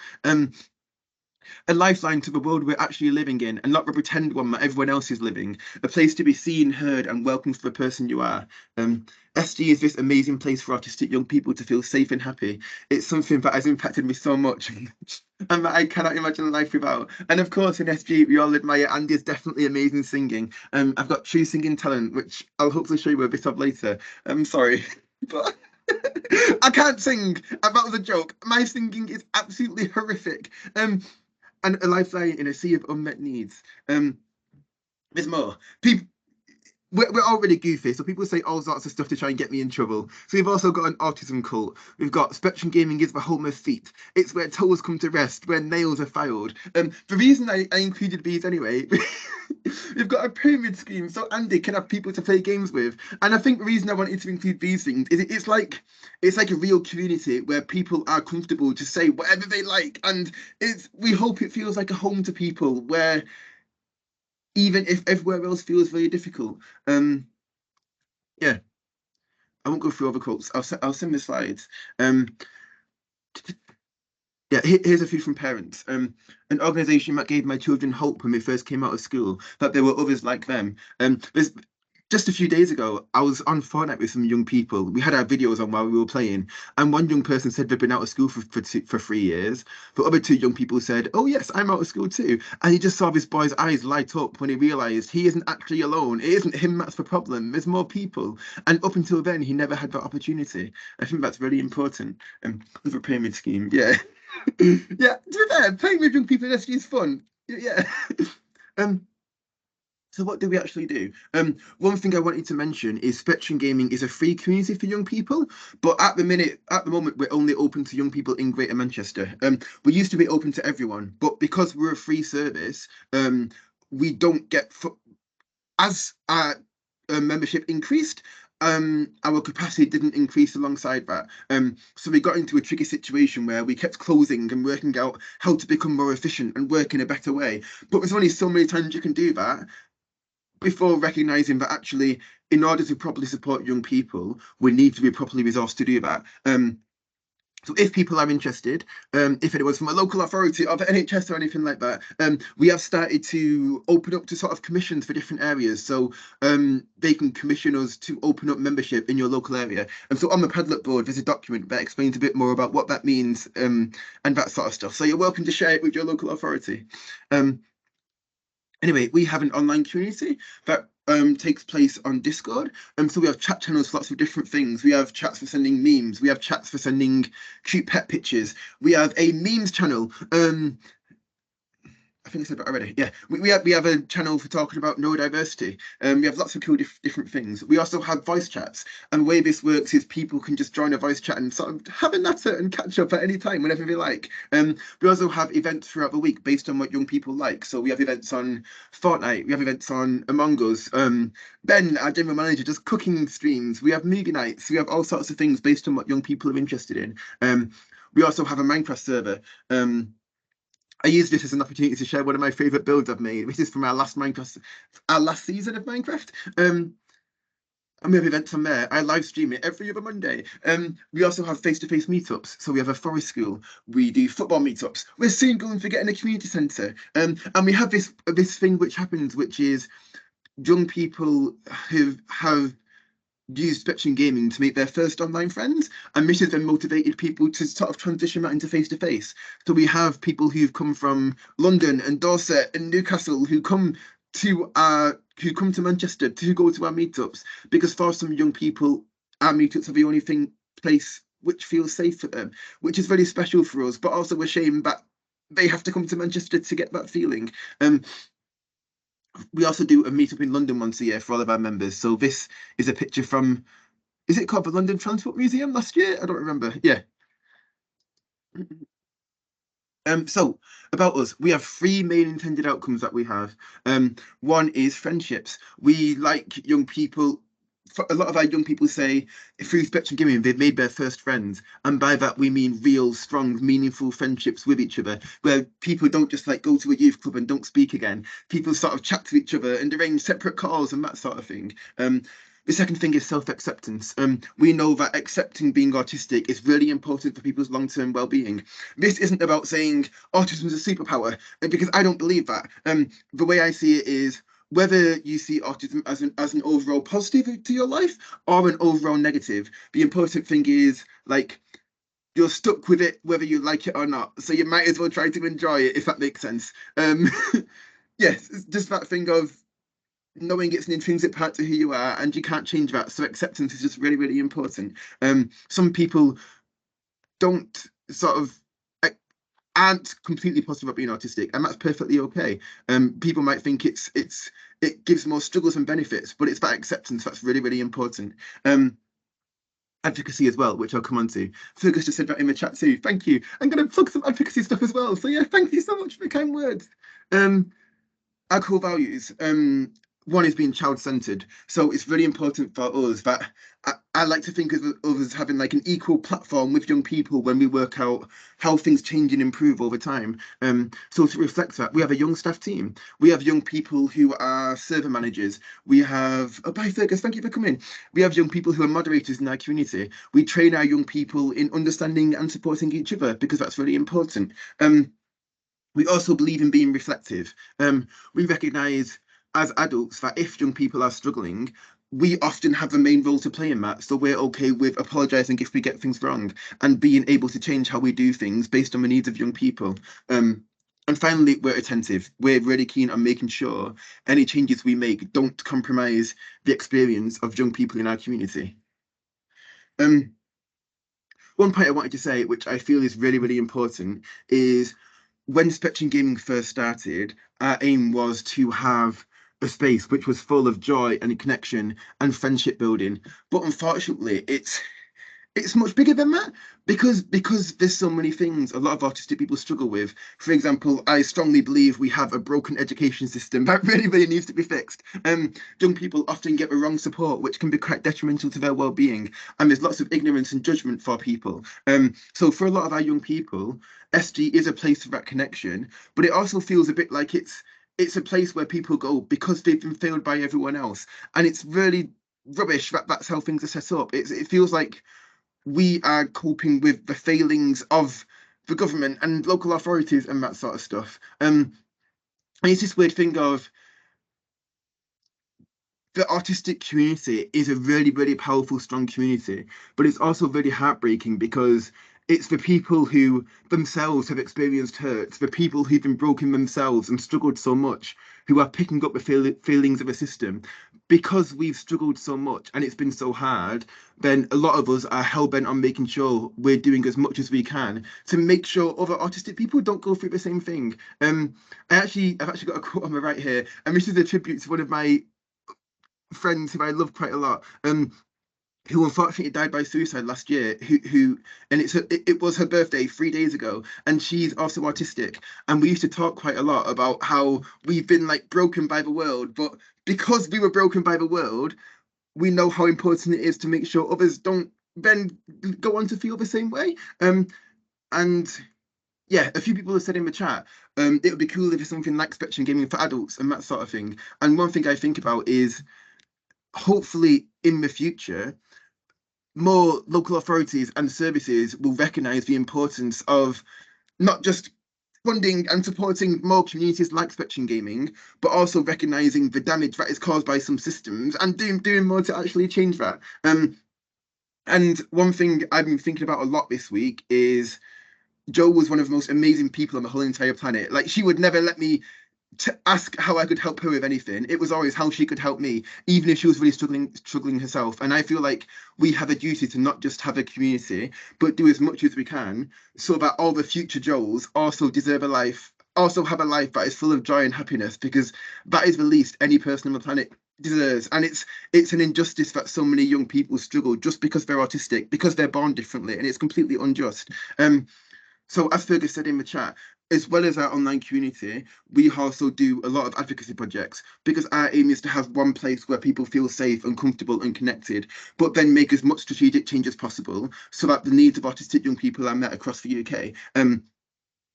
A lifeline to the world we're actually living in, and not the pretend one that everyone else is living. A place to be seen, heard, and welcomed for the person you are. SG is this amazing place for autistic young people to feel safe and happy. It's something that has impacted me so much and that I cannot imagine life without. And of course, in SG, we all admire Andy's definitely amazing singing. I've got true singing talent, which I'll hopefully show you a bit of later. I'm sorry, but I can't sing. That was a joke. My singing is absolutely horrific. And a lifeline in a sea of unmet needs. There's more. People, we're all really goofy, so people say all sorts of stuff to try and get me in trouble. So we've also got an autism cult. We've got Spectrum Gaming is the home of feet. It's where toes come to rest, where nails are filed. The reason I included these anyway, we've got a pyramid scheme so Andy can have people to play games with. And I think the reason I wanted to include these things is it's like a real community where people are comfortable to say whatever they like, and we hope it feels like a home to people where even if everywhere else feels very difficult. Yeah, I won't go through all the quotes. I'll send the slides. Yeah, here's a few from parents. An organisation that gave my children hope when they first came out of school, that there were others like them. There's just a few days ago, I was on Fortnite with some young people. We had our videos on while we were playing, and one young person said they'd been out of school for 3 years. The other 2 young people said, "Oh yes, I'm out of school too." And he just saw this boy's eyes light up when he realised he isn't actually alone. It isn't him that's the problem. There's more people. And up until then, he never had that opportunity. I think that's really important. With a pyramid scheme, yeah. Yeah, to be fair, playing with young people in SG is fun. Yeah. So what do we actually do? One thing I wanted to mention is Spectrum Gaming is a free community for young people, but at the moment, we're only open to young people in Greater Manchester. We used to be open to everyone, but because we're a free service, we don't get as our membership increased. Our capacity didn't increase alongside that. So we got into a tricky situation where we kept closing and working out how to become more efficient and work in a better way. But there's only so many times you can do that before recognizing that actually, in order to properly support young people, we need to be properly resourced to do that. So if people are interested, if it was from a local authority or the NHS or anything like that, we have started to open up to sort of commissions for different areas. So they can commission us to open up membership in your local area. And so on the Padlet board, there's a document that explains a bit more about what that means and that sort of stuff. So you're welcome to share it with your local authority. Anyway, we have an online community that takes place on Discord. So we have chat channels for lots of different things. We have chats for sending memes. We have chats for sending cute pet pictures. We have a memes channel. I think I said that already. Yeah, we have a channel for talking about neurodiversity. We have lots of cool different things. We also have voice chats, and the way this works is people can just join a voice chat and sort of have a natter and catch up at any time whenever they like. We also have events throughout the week based on what young people like. So we have events on Fortnite, we have events on Among Us. Ben, our general manager, does cooking streams. We have movie nights. We have all sorts of things based on what young people are interested in. We also have a Minecraft server. I use this as an opportunity to share one of my favourite builds I've made. This is from our last season of Minecraft. And we have events on there. I live stream it every other Monday. We also have face-to-face meetups. So we have a forest school. We do football meetups. We're soon going to get in a community centre. And we have this thing which happens, which is young people who have used Spectrum Gaming to make their first online friends, and this has then motivated people to sort of transition that into face-to-face. So we have people who've come from London and Dorset and Newcastle who come to Manchester to go to our meetups, because for some young people, our meetups are the only place which feels safe for them, which is very special for us, but also a shame that they have to come to Manchester to get that feeling. We also do a meetup in London once a year for all of our members. So this is a picture from, is it called the London Transport Museum last year? I don't remember. Yeah. So about us, we have 3 main intended outcomes that we have. One is friendships. We like young people. A lot of our young people say through Spectrum Gaming they've made their first friends, and by that we mean real, strong, meaningful friendships with each other, where people don't just like go to a youth club and don't speak again. People sort of chat to each other and arrange separate calls and that sort of thing. The second thing is self-acceptance. We know that accepting being autistic is really important for people's long-term well-being. This isn't about saying autism is a superpower, because I don't believe that. The way I see it is, whether you see autism as an overall positive to your life or an overall negative, the important thing is, like, you're stuck with it whether you like it or not. So you might as well try to enjoy it, if that makes sense. Yes, it's just that thing of knowing it's an intrinsic part to who you are and you can't change that. So acceptance is just really, really important. Some people don't sort of aren't completely positive about being autistic, and that's perfectly okay. People might think it gives more struggles than benefits, but it's that acceptance that's really, really important. Advocacy as well, which I'll come on to. Fergus just said that in the chat too. Thank you. I'm going to plug some advocacy stuff as well. So yeah, thank you so much for the kind words. Our core values. One is being child-centered. So it's really important for us that I like to think of us as having like an equal platform with young people when we work out how things change and improve over time. So to reflect that, we have a young staff team. We have young people who are server managers. We have, oh, bye Fergus, thank you for coming. We have young people who are moderators in our community. We train our young people in understanding and supporting each other, because that's really important. We also believe in being reflective. We recognise as adults that if young people are struggling, we often have the main role to play in that. So we're okay with apologising if we get things wrong and being able to change how we do things based on the needs of young people. And finally, we're attentive. We're really keen on making sure any changes we make don't compromise the experience of young people in our community. One point I wanted to say, which I feel is really, really important, is when Spectrum Gaming first started, our aim was to have a space which was full of joy and connection and friendship building. But unfortunately, it's much bigger than that, because there's so many things a lot of autistic people struggle with. For example, I strongly believe we have a broken education system that really, really needs to be fixed. Young people often get the wrong support, which can be quite detrimental to their well-being, and there's lots of ignorance and judgment for people. So for a lot of our young people, SG is a place for that connection, but it also feels a bit like it's a place where people go because they've been failed by everyone else, and it's really rubbish that that's how things are set up. It feels like we are coping with the failings of the government and local authorities and that sort of stuff. And it's this weird thing of the autistic community is a really, really powerful, strong community, but it's also really heartbreaking because it's the people who themselves have experienced hurt, the people who've been broken themselves and struggled so much, who are picking up the feelings of a system. Because we've struggled so much and it's been so hard, then a lot of us are hell-bent on making sure we're doing as much as we can to make sure other autistic people don't go through the same thing. I've actually got a quote on my right here, and this is a tribute to one of my friends who I love quite a lot, who unfortunately died by suicide last year. Who and it was her birthday 3 days ago, and she's also autistic. And we used to talk quite a lot about how we've been like broken by the world, but because we were broken by the world, we know how important it is to make sure others don't then go on to feel the same way. And yeah, a few people have said in the chat, it would be cool if it's something like spectrum gaming for adults and that sort of thing. And one thing I think about is, hopefully in the future, more local authorities and services will recognise the importance of not just funding and supporting more communities like Spectrum Gaming, but also recognising the damage that is caused by some systems and doing more to actually change that. And one thing I've been thinking about a lot this week is Jo was one of the most amazing people on the whole entire planet. Like, she would never let me to ask how I could help her with anything. It was always how she could help me, even if she was really struggling herself. And I feel like we have a duty to not just have a community, but do as much as we can so that all the future Joels also deserve a life, also have a life that is full of joy and happiness, because that is the least any person on the planet deserves. And it's an injustice that so many young people struggle just because they're autistic, because they're born differently, and it's completely unjust. So as Fergus said in the chat, as well as our online community, we also do a lot of advocacy projects, because our aim is to have one place where people feel safe and comfortable and connected, but then make as much strategic change as possible so that the needs of autistic young people are met across the UK.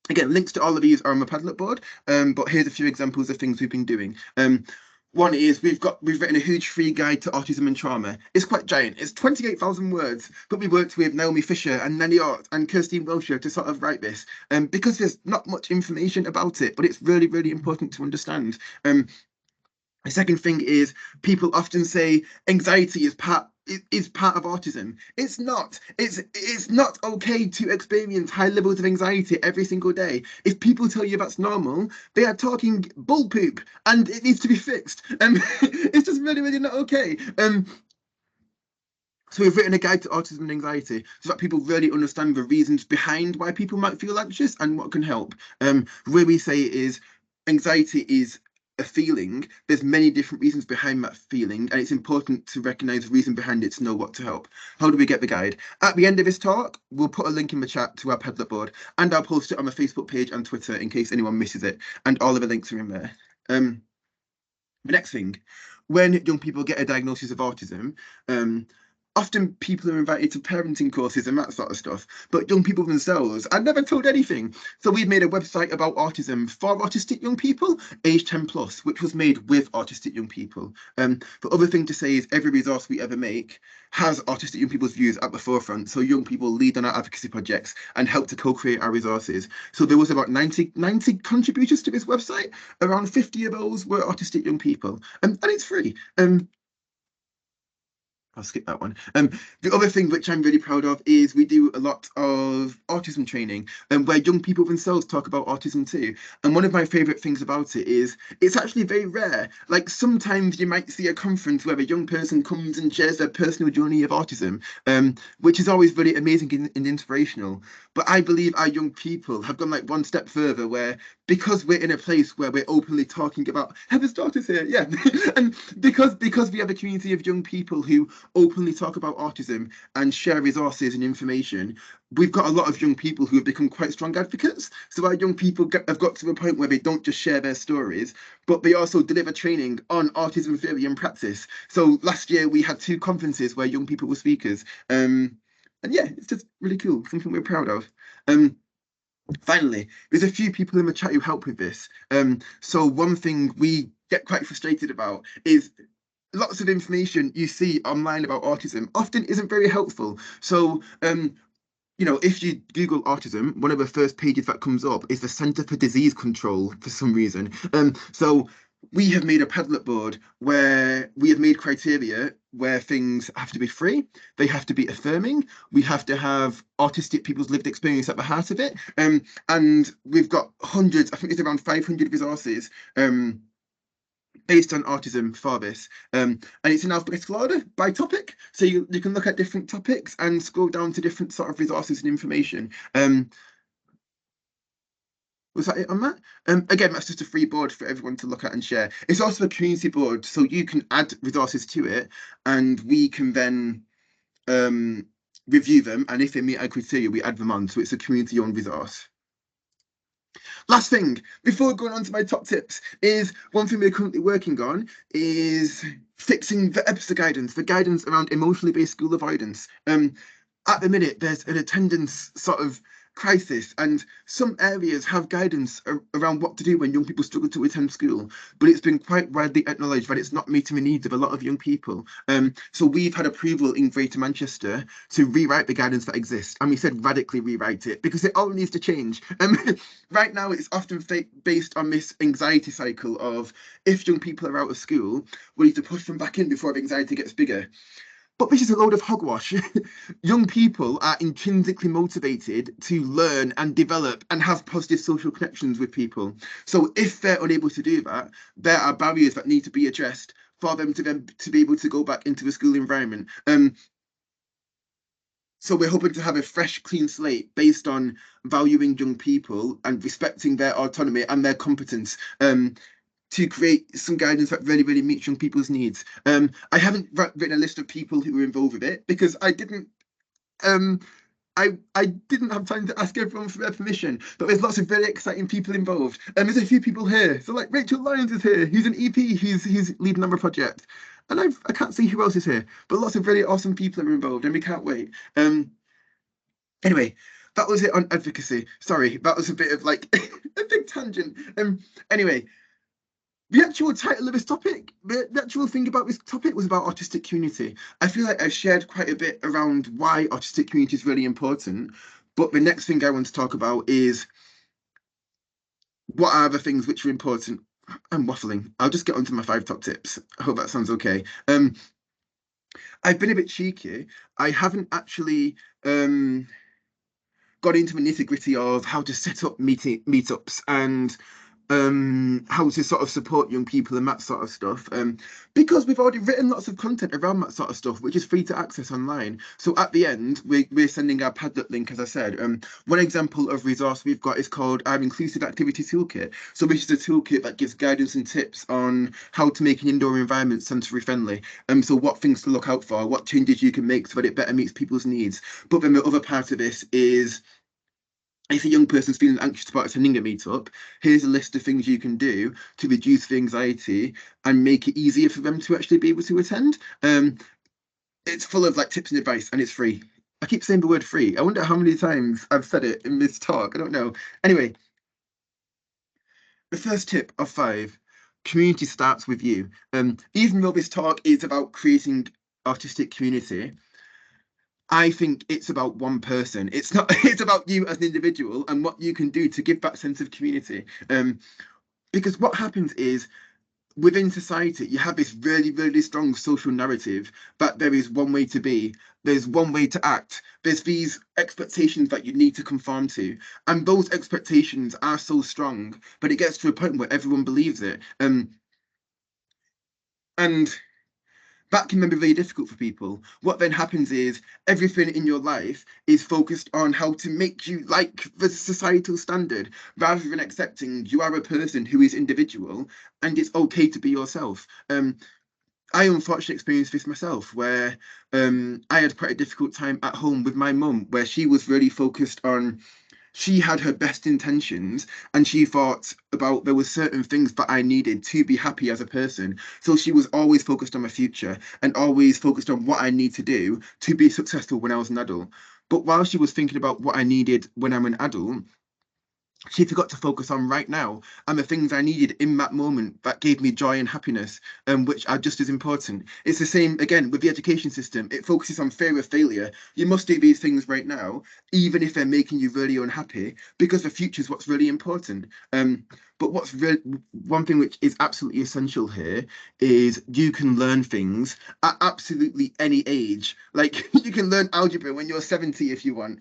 Again, links to all of these are on my Padlet board, but here's a few examples of things we've been doing. One is we've written a huge free guide to autism and trauma. It's quite giant. It's 28,000 words, but we worked with Naomi Fisher and Nellie Ott and Kirstine Welcher to sort of write this, because there's not much information about it, but it's really, really important to understand. The second thing is, people often say anxiety is part of autism. It's not. It's not okay to experience high levels of anxiety every single day. If people tell you that's normal, they are talking bull poop, and it needs to be fixed. It's just really, really not okay. So we've written a guide to autism and anxiety so that people really understand the reasons behind why people might feel anxious and what can help. Where we say is, anxiety is a feeling. There's many different reasons behind that feeling, and it's important to recognise the reason behind it to know what to help. How do we get the guide? At the end of this talk, we'll put a link in the chat to our Padlet board, and I'll post it on my Facebook page and Twitter in case anyone misses it, and all of the links are in there. The next thing, when young people get a diagnosis of autism, often people are invited to parenting courses and that sort of stuff, but young people themselves are never told anything. So we've made a website about autism for autistic young people, age 10 plus, which was made with autistic young people. The other thing to say is, every resource we ever make has autistic young people's views at the forefront. So young people lead on our advocacy projects and help to co-create our resources. So there was about 90 contributors to this website. Around 50 of those were autistic young people, and it's free. I'll skip that one. The other thing which I'm really proud of is we do a lot of autism training, where young people themselves talk about autism too. And one of my favourite things about it is it's actually very rare. Like, sometimes you might see a conference where a young person comes and shares their personal journey of autism, which is always really amazing and inspirational. But I believe our young people have gone like one step further, where because we're in a place where we're openly talking about Heather's daughter's here, yeah, and because we have a community of young people who openly talk about autism and share resources and information, we've got a lot of young people who have become quite strong advocates. So our young people have got to a point where they don't just share their stories, but they also deliver training on autism theory and practice. So last year we had 2 conferences where young people were speakers. And yeah, it's just really cool, something we're proud of. Finally, there's a few people in the chat who help with this. So one thing we get quite frustrated about is lots of information you see online about autism often isn't very helpful. So, you know, if you Google autism, one of the first pages that comes up is the Centre for Disease Control for some reason. So we have made a Padlet board where we have made criteria where things have to be free, they have to be affirming, we have to have autistic people's lived experience at the heart of it. And we've got hundreds, I think it's around 500 resources based on autism for this. And it's in alphabetical order by topic. So you can look at different topics and scroll down to different sort of resources and information. Was that it on that? Again, that's just a free board for everyone to look at and share. It's also a community board, so you can add resources to it and we can then review them. And if they meet our criteria, we add them on. So it's a community-owned resource. Last thing, before going on to my top tips, is one thing we're currently working on is fixing the EBSA guidance, the guidance around emotionally based school avoidance. At the minute, there's an attendance sort of crisis, and some areas have guidance around what to do when young people struggle to attend school, but it's been quite widely acknowledged that it's not meeting the needs of a lot of young people. So we've had approval in Greater Manchester to rewrite the guidance that exists, and we said radically rewrite it because it all needs to change. Right now, it's often based on this anxiety cycle of if young people are out of school, we need to push them back in before the anxiety gets bigger. But this is a load of hogwash. Young people are intrinsically motivated to learn and develop and have positive social connections with people. So if they're unable to do that, there are barriers that need to be addressed for them to be able to go back into the school environment. So we're hoping to have a fresh, clean slate based on valuing young people and respecting their autonomy and their competence. To create some guidance that really, really meets young people's needs. I haven't written a list of people who were involved with it because I didn't have time to ask everyone for their permission, but there's lots of very exciting people involved. And there's a few people here. So like Rachel Lyons is here, who's an EP, who's leading on a project. And I can't see who else is here, but lots of really awesome people are involved and we can't wait. Anyway, that was it on advocacy. Sorry, that was a bit of like a big tangent. Anyway, the actual title of this topic, the actual thing about this topic was about autistic community. I feel like I've shared quite a bit around why autistic community is really important. But the next thing I want to talk about is what are the things which are important. I'm waffling. I'll just get onto my 5 top tips. I hope that sounds okay. I've been a bit cheeky. I haven't actually got into the nitty-gritty of how to set up meetups and how to sort of support young people and that sort of stuff, because we've already written lots of content around that sort of stuff, which is free to access online. So at the end, we're sending our Padlet link, as I said. One example of resource we've got is called our Inclusive Activity Toolkit. So this is a toolkit that gives guidance and tips on how to make an indoor environment sensory friendly. So what things to look out for, what changes you can make so that it better meets people's needs. But then the other part of this is, if a young person's feeling anxious about attending a meetup, here's a list of things you can do to reduce the anxiety and make it easier for them to actually be able to attend. It's full of like tips and advice and it's free. I keep saying the word free. I wonder how many times I've said it in this talk. I don't know. Anyway, the first tip of 5, community starts with you. Even though this talk is about creating autistic community, I think it's about one person. It's not. It's about you as an individual and what you can do to give that sense of community. Because what happens is, within society, you have this really, really strong social narrative that there is one way to be, there's one way to act, there's these expectations that you need to conform to. And those expectations are so strong, but it gets to a point where everyone believes it. And that can then be very difficult for people. What then happens is everything in your life is focused on how to make you like the societal standard, rather than accepting you are a person who is individual and it's okay to be yourself. I unfortunately experienced this myself, where I had quite a difficult time at home with my mum, where she was really focused on, she had her best intentions and she thought about there were certain things that I needed to be happy as a person. So she was always focused on my future and always focused on what I need to do to be successful when I was an adult. But while she was thinking about what I needed when I'm an adult, she forgot to focus on right now and the things I needed in that moment that gave me joy and happiness, which are just as important. It's the same again with the education system. It focuses on fear of failure. You must do these things right now, even if they're making you really unhappy, because the future is what's really important. But what's really one thing which is absolutely essential here is you can learn things at absolutely any age. Like you can learn algebra when you're 70 if you want.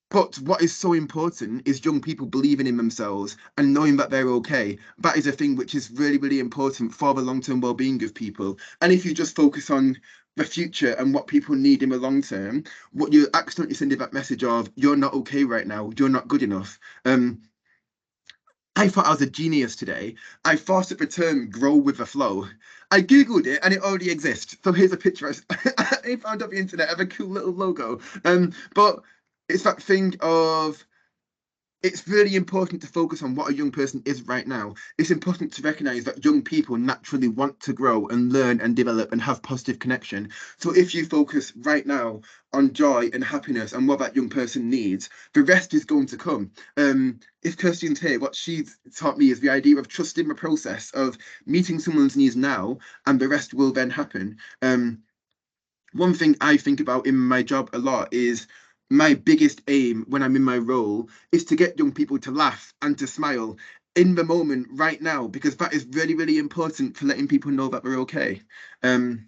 But what is so important is young people believing in themselves and knowing that they're okay. That is a thing which is really, really important for the long-term well-being of people. And if you just focus on the future and what people need in the long term, what you're accidentally sending that message of you're not okay right now, you're not good enough. I thought I was a genius today. I thought of the term grow with the flow. I Googled it and it already exists. So here's a picture I found on the internet of a cool little logo. But it's that thing of it's really important to focus on what a young person is right now. It's important to recognize that young people naturally want to grow and learn and develop and have positive connection. So if you focus right now on joy and happiness and what that young person needs, the rest is going to come. If Kirsten's here, what she's taught me is the idea of trusting the process of meeting someone's needs now, and the rest will then happen. One thing I think about in my job a lot is my biggest aim when I'm in my role is to get young people to laugh and to smile in the moment right now, because that is really, really important for letting people know that we're okay. Um,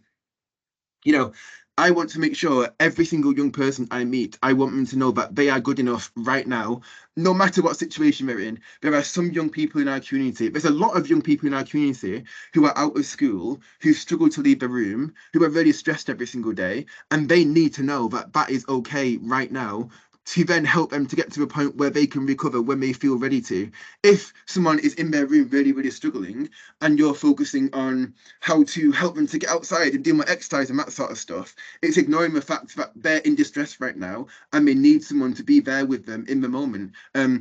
you know, I want to make sure every single young person I meet, I want them to know that they are good enough right now, no matter what situation they're in. There are some young people in our community. There's a lot of young people in our community who are out of school, who struggle to leave the room, who are really stressed every single day, and they need to know that that is okay right now, to then help them to get to a point where they can recover when they feel ready to. If someone is in their room really, really struggling, and you're focusing on how to help them to get outside and do more exercise and that sort of stuff, it's ignoring the fact that they're in distress right now and they need someone to be there with them in the moment. There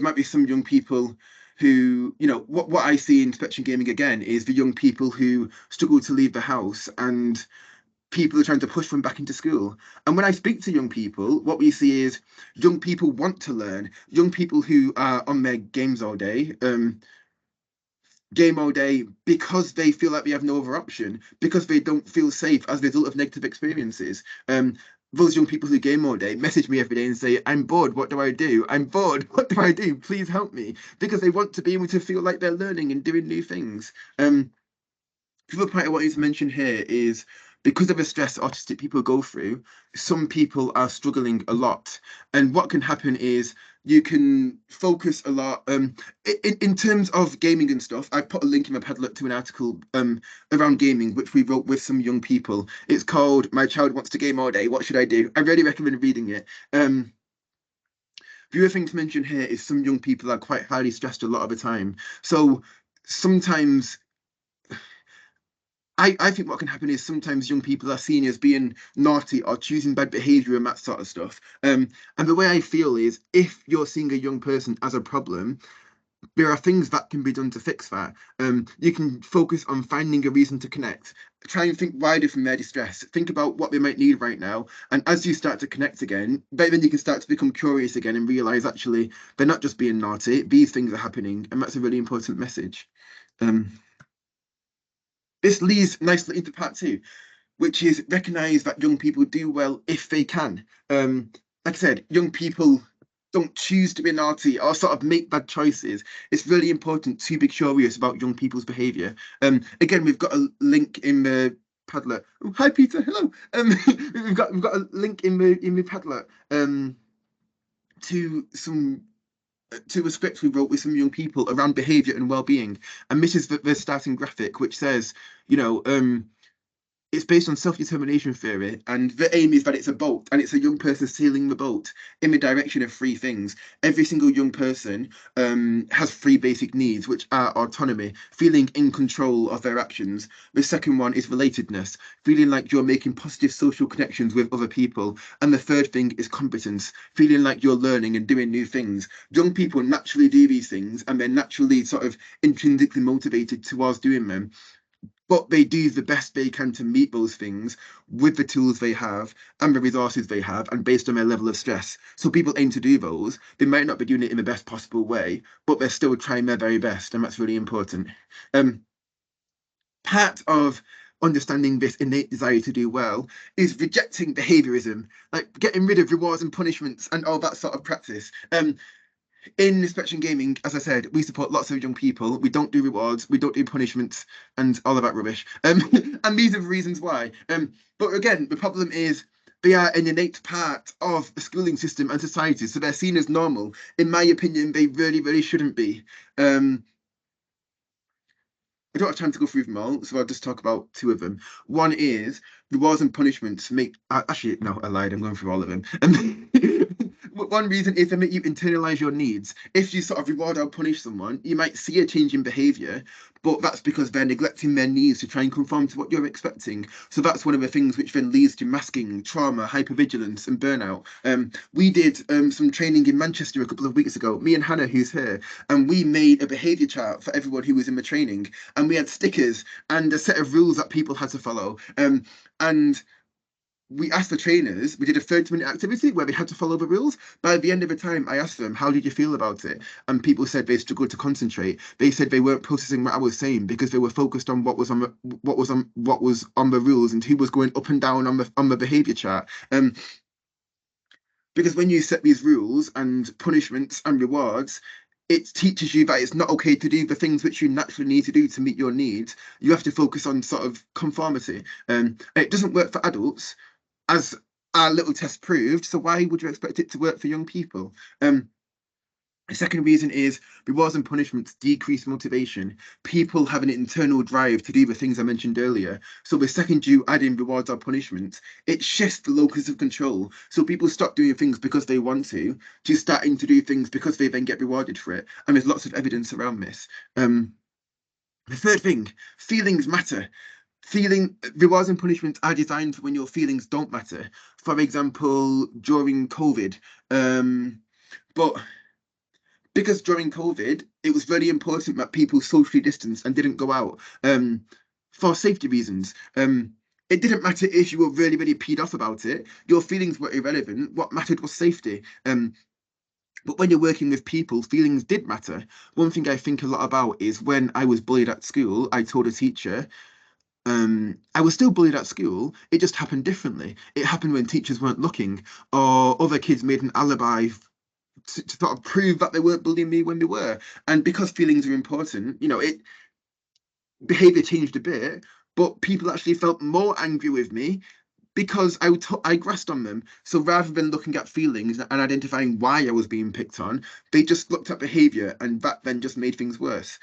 might be some young people who, what I see in Spectrum Gaming again is the young people who struggle to leave the house and people are trying to push them back into school. And when I speak to young people, what we see is young people want to learn, young people who are on their games all day, game all day because they feel like they have no other option, because they don't feel safe as a result of negative experiences. Those young people who game all day message me every day and say, I'm bored, what do I do? I'm bored, what do I do? Please help me. Because they want to be able to feel like they're learning and doing new things. The other point I wanted to mention here is because of the stress autistic people go through, some people are struggling a lot. And what can happen is you can focus a lot. In terms of gaming and stuff, I put a link in my Padlet to an article around gaming, which we wrote with some young people. It's called My Child Wants to Game All Day. What should I do? I really recommend reading it. The other thing to mention here is some young people are quite highly stressed a lot of the time. So sometimes I think what can happen is sometimes young people are seen as being naughty or choosing bad behavior and that sort of stuff. And the way I feel is if you're seeing a young person as a problem, there are things that can be done to fix that. You can focus on finding a reason to connect. Try and think wider from their distress. Think about what they might need right now. And as you start to connect again, then you can start to become curious again and realize actually they're not just being naughty, these things are happening. And that's a really important message. This leads nicely into part two, which is recognize that young people do well if they can. Like I said, young people don't choose to be naughty or sort of make bad choices. It's really important to be curious about young people's behaviour. Again, we've got a link in the Padlet. Oh, hi Peter, hello. We've got a link in the Padlet to some to a script we wrote with some young people around behaviour and well-being. And this is the starting graphic, which says, it's based on self-determination theory, and the aim is that it's a boat and it's a young person sailing the boat in the direction of three things. Every single young person has three basic needs, which are autonomy, feeling in control of their actions. The second one is relatedness, feeling like you're making positive social connections with other people. And the third thing is competence, feeling like you're learning and doing new things. Young people naturally do these things and they're naturally sort of intrinsically motivated towards doing them. but they do the best they can to meet those things with the tools they have and the resources they have and based on their level of stress. So people aim to do those. They might not be doing it in the best possible way, but they're still trying their very best, and that's really important. Part of understanding this innate desire to do well is rejecting behaviorism, like getting rid of rewards and punishments and all that sort of practice. In Spectrum Gaming, as I said, we support lots of young people. We don't do rewards, we don't do punishments, and all of that rubbish. And these are the reasons why. But again, the problem is they are an innate part of the schooling system and society, so they're seen as normal. In my opinion, they really, really shouldn't be. I don't have time to go through them all, so I'll just talk about two of them. One is rewards and punishments make. Actually, no, I lied. I'm going through all of them. One reason is to make you internalize your needs. If you sort of reward or punish someone, you might see a change in behavior, but that's because they're neglecting their needs to try and conform to what you're expecting. So that's one of the things which then leads to masking, trauma, hypervigilance, and burnout. We did some training in Manchester a couple of weeks ago, me and Hannah, who's here, and we made a behavior chart for everyone who was in the training, and we had stickers and a set of rules that people had to follow. And we asked the trainers, we did a 30-minute activity where they had to follow the rules. By the end of the time, I asked them, how did you feel about it? And people said they struggled to concentrate. They said they weren't processing what I was saying because they were focused on what was on the rules and who was going up and down on the behavior chart. Because when you set these rules and punishments and rewards, it teaches you that it's not okay to do the things which you naturally need to do to meet your needs. You have to focus on sort of conformity. It doesn't work for adults, as our little test proved, so why would you expect it to work for young people? The second reason is rewards and punishments decrease motivation. People have an internal drive to do the things I mentioned earlier. So the second you add in rewards or punishments, it shifts the locus of control. So people stop doing things because they want to starting to do things because they then get rewarded for it. And there's lots of evidence around this. The third thing, feelings matter. Rewards and punishments are designed for when your feelings don't matter. For example, during COVID. But because during COVID, it was very important that people socially distanced and didn't go out for safety reasons. It didn't matter if you were really, really peed off about it. Your feelings were irrelevant. What mattered was safety. But when you're working with people, feelings did matter. One thing I think a lot about is when I was bullied at school, I told a teacher, I was still bullied at school. It just happened differently. It happened when teachers weren't looking, or other kids made an alibi to sort of prove that they weren't bullying me when they were. And because feelings are important, behavior changed a bit, but people actually felt more angry with me because I grasped on them. So rather than looking at feelings and identifying why I was being picked on, they just looked at behavior, and that then just made things worse.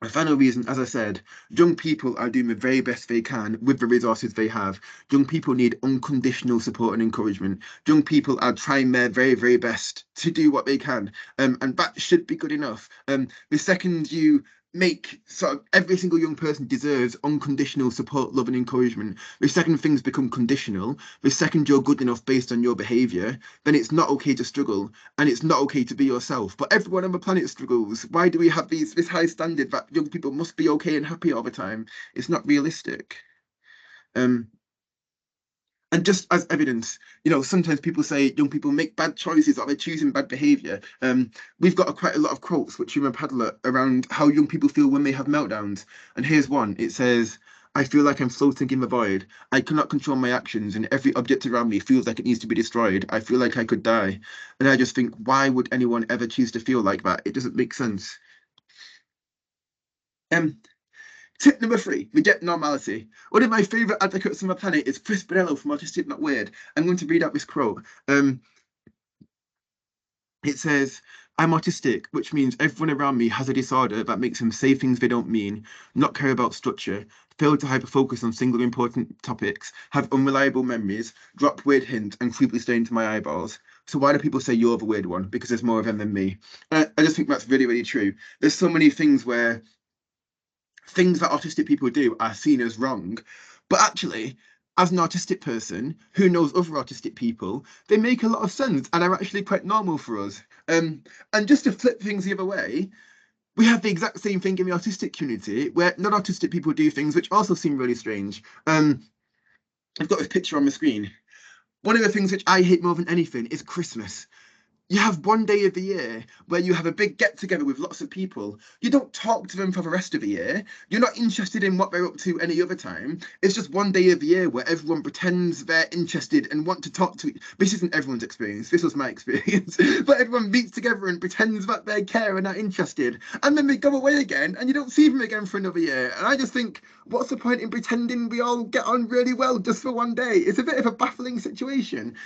A final reason, as I said, young people are doing the very best they can with the resources they have. Young people need unconditional support and encouragement. Young people are trying their very, very best to do what they can. And that should be good enough. The second you make sort of every single young person deserves unconditional support, love, and encouragement. The second things become conditional, the second you're good enough based on your behavior, then it's not okay to struggle and it's not okay to be yourself. But everyone on the planet struggles. Why do we have this high standard that young people must be okay and happy all the time? It's not realistic. And just as evidence, sometimes people say young people make bad choices or they're choosing bad behaviour. We've got quite a lot of quotes, which Uma Padlet, around how young people feel when they have meltdowns. And here's one. It says, I feel like I'm floating in the void. I cannot control my actions and every object around me feels like it needs to be destroyed. I feel like I could die. And I just think, why would anyone ever choose to feel like that? It doesn't make sense. Tip number 3, reject normality. One of my favourite advocates on the planet is Chris Bonello from Autistic Not Weird. I'm going to read out this quote. It says, I'm autistic, which means everyone around me has a disorder that makes them say things they don't mean, not care about structure, fail to hyper-focus on single important topics, have unreliable memories, drop weird hints, and creepily stare into my eyeballs. So why do people say you're the weird one? Because there's more of them than me. I just think that's really, really true. There's so many things where things that autistic people do are seen as wrong, but actually, as an autistic person who knows other autistic people, they make a lot of sense and are actually quite normal for us. And just to flip things the other way, we have the exact same thing in the autistic community, where non-autistic people do things which also seem really strange. I've got this picture on the screen. One of the things which I hate more than anything is Christmas. You have one day of the year where you have a big get together with lots of people. You don't talk to them for the rest of the year. You're not interested in what they're up to any other time. It's just one day of the year where everyone pretends they're interested and want to talk to. This isn't everyone's experience. This was my experience. But everyone meets together and pretends that they care and are interested. And then they go away again and you don't see them again for another year. And I just think, what's the point in pretending we all get on really well just for one day? It's a bit of a baffling situation.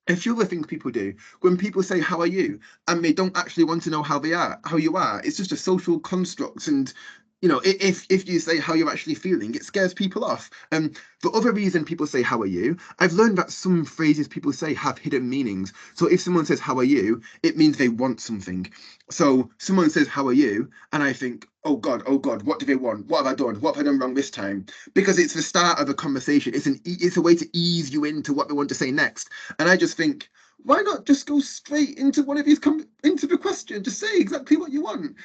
A few other things people do when people say how are you and they don't actually want to know how you are, it's just a social construct. And if you say how you're actually feeling, it scares people off. The other reason people say how are you, I've learned that some phrases people say have hidden meanings. So if someone says how are you, it means they want something. So someone says how are you and I think, oh god, what do they want? What have I done? What have I done wrong this time? Because it's the start of a conversation. It's a way to ease you into what they want to say next. And I just think, why not just go straight into one of these into the question? Just say exactly what you want.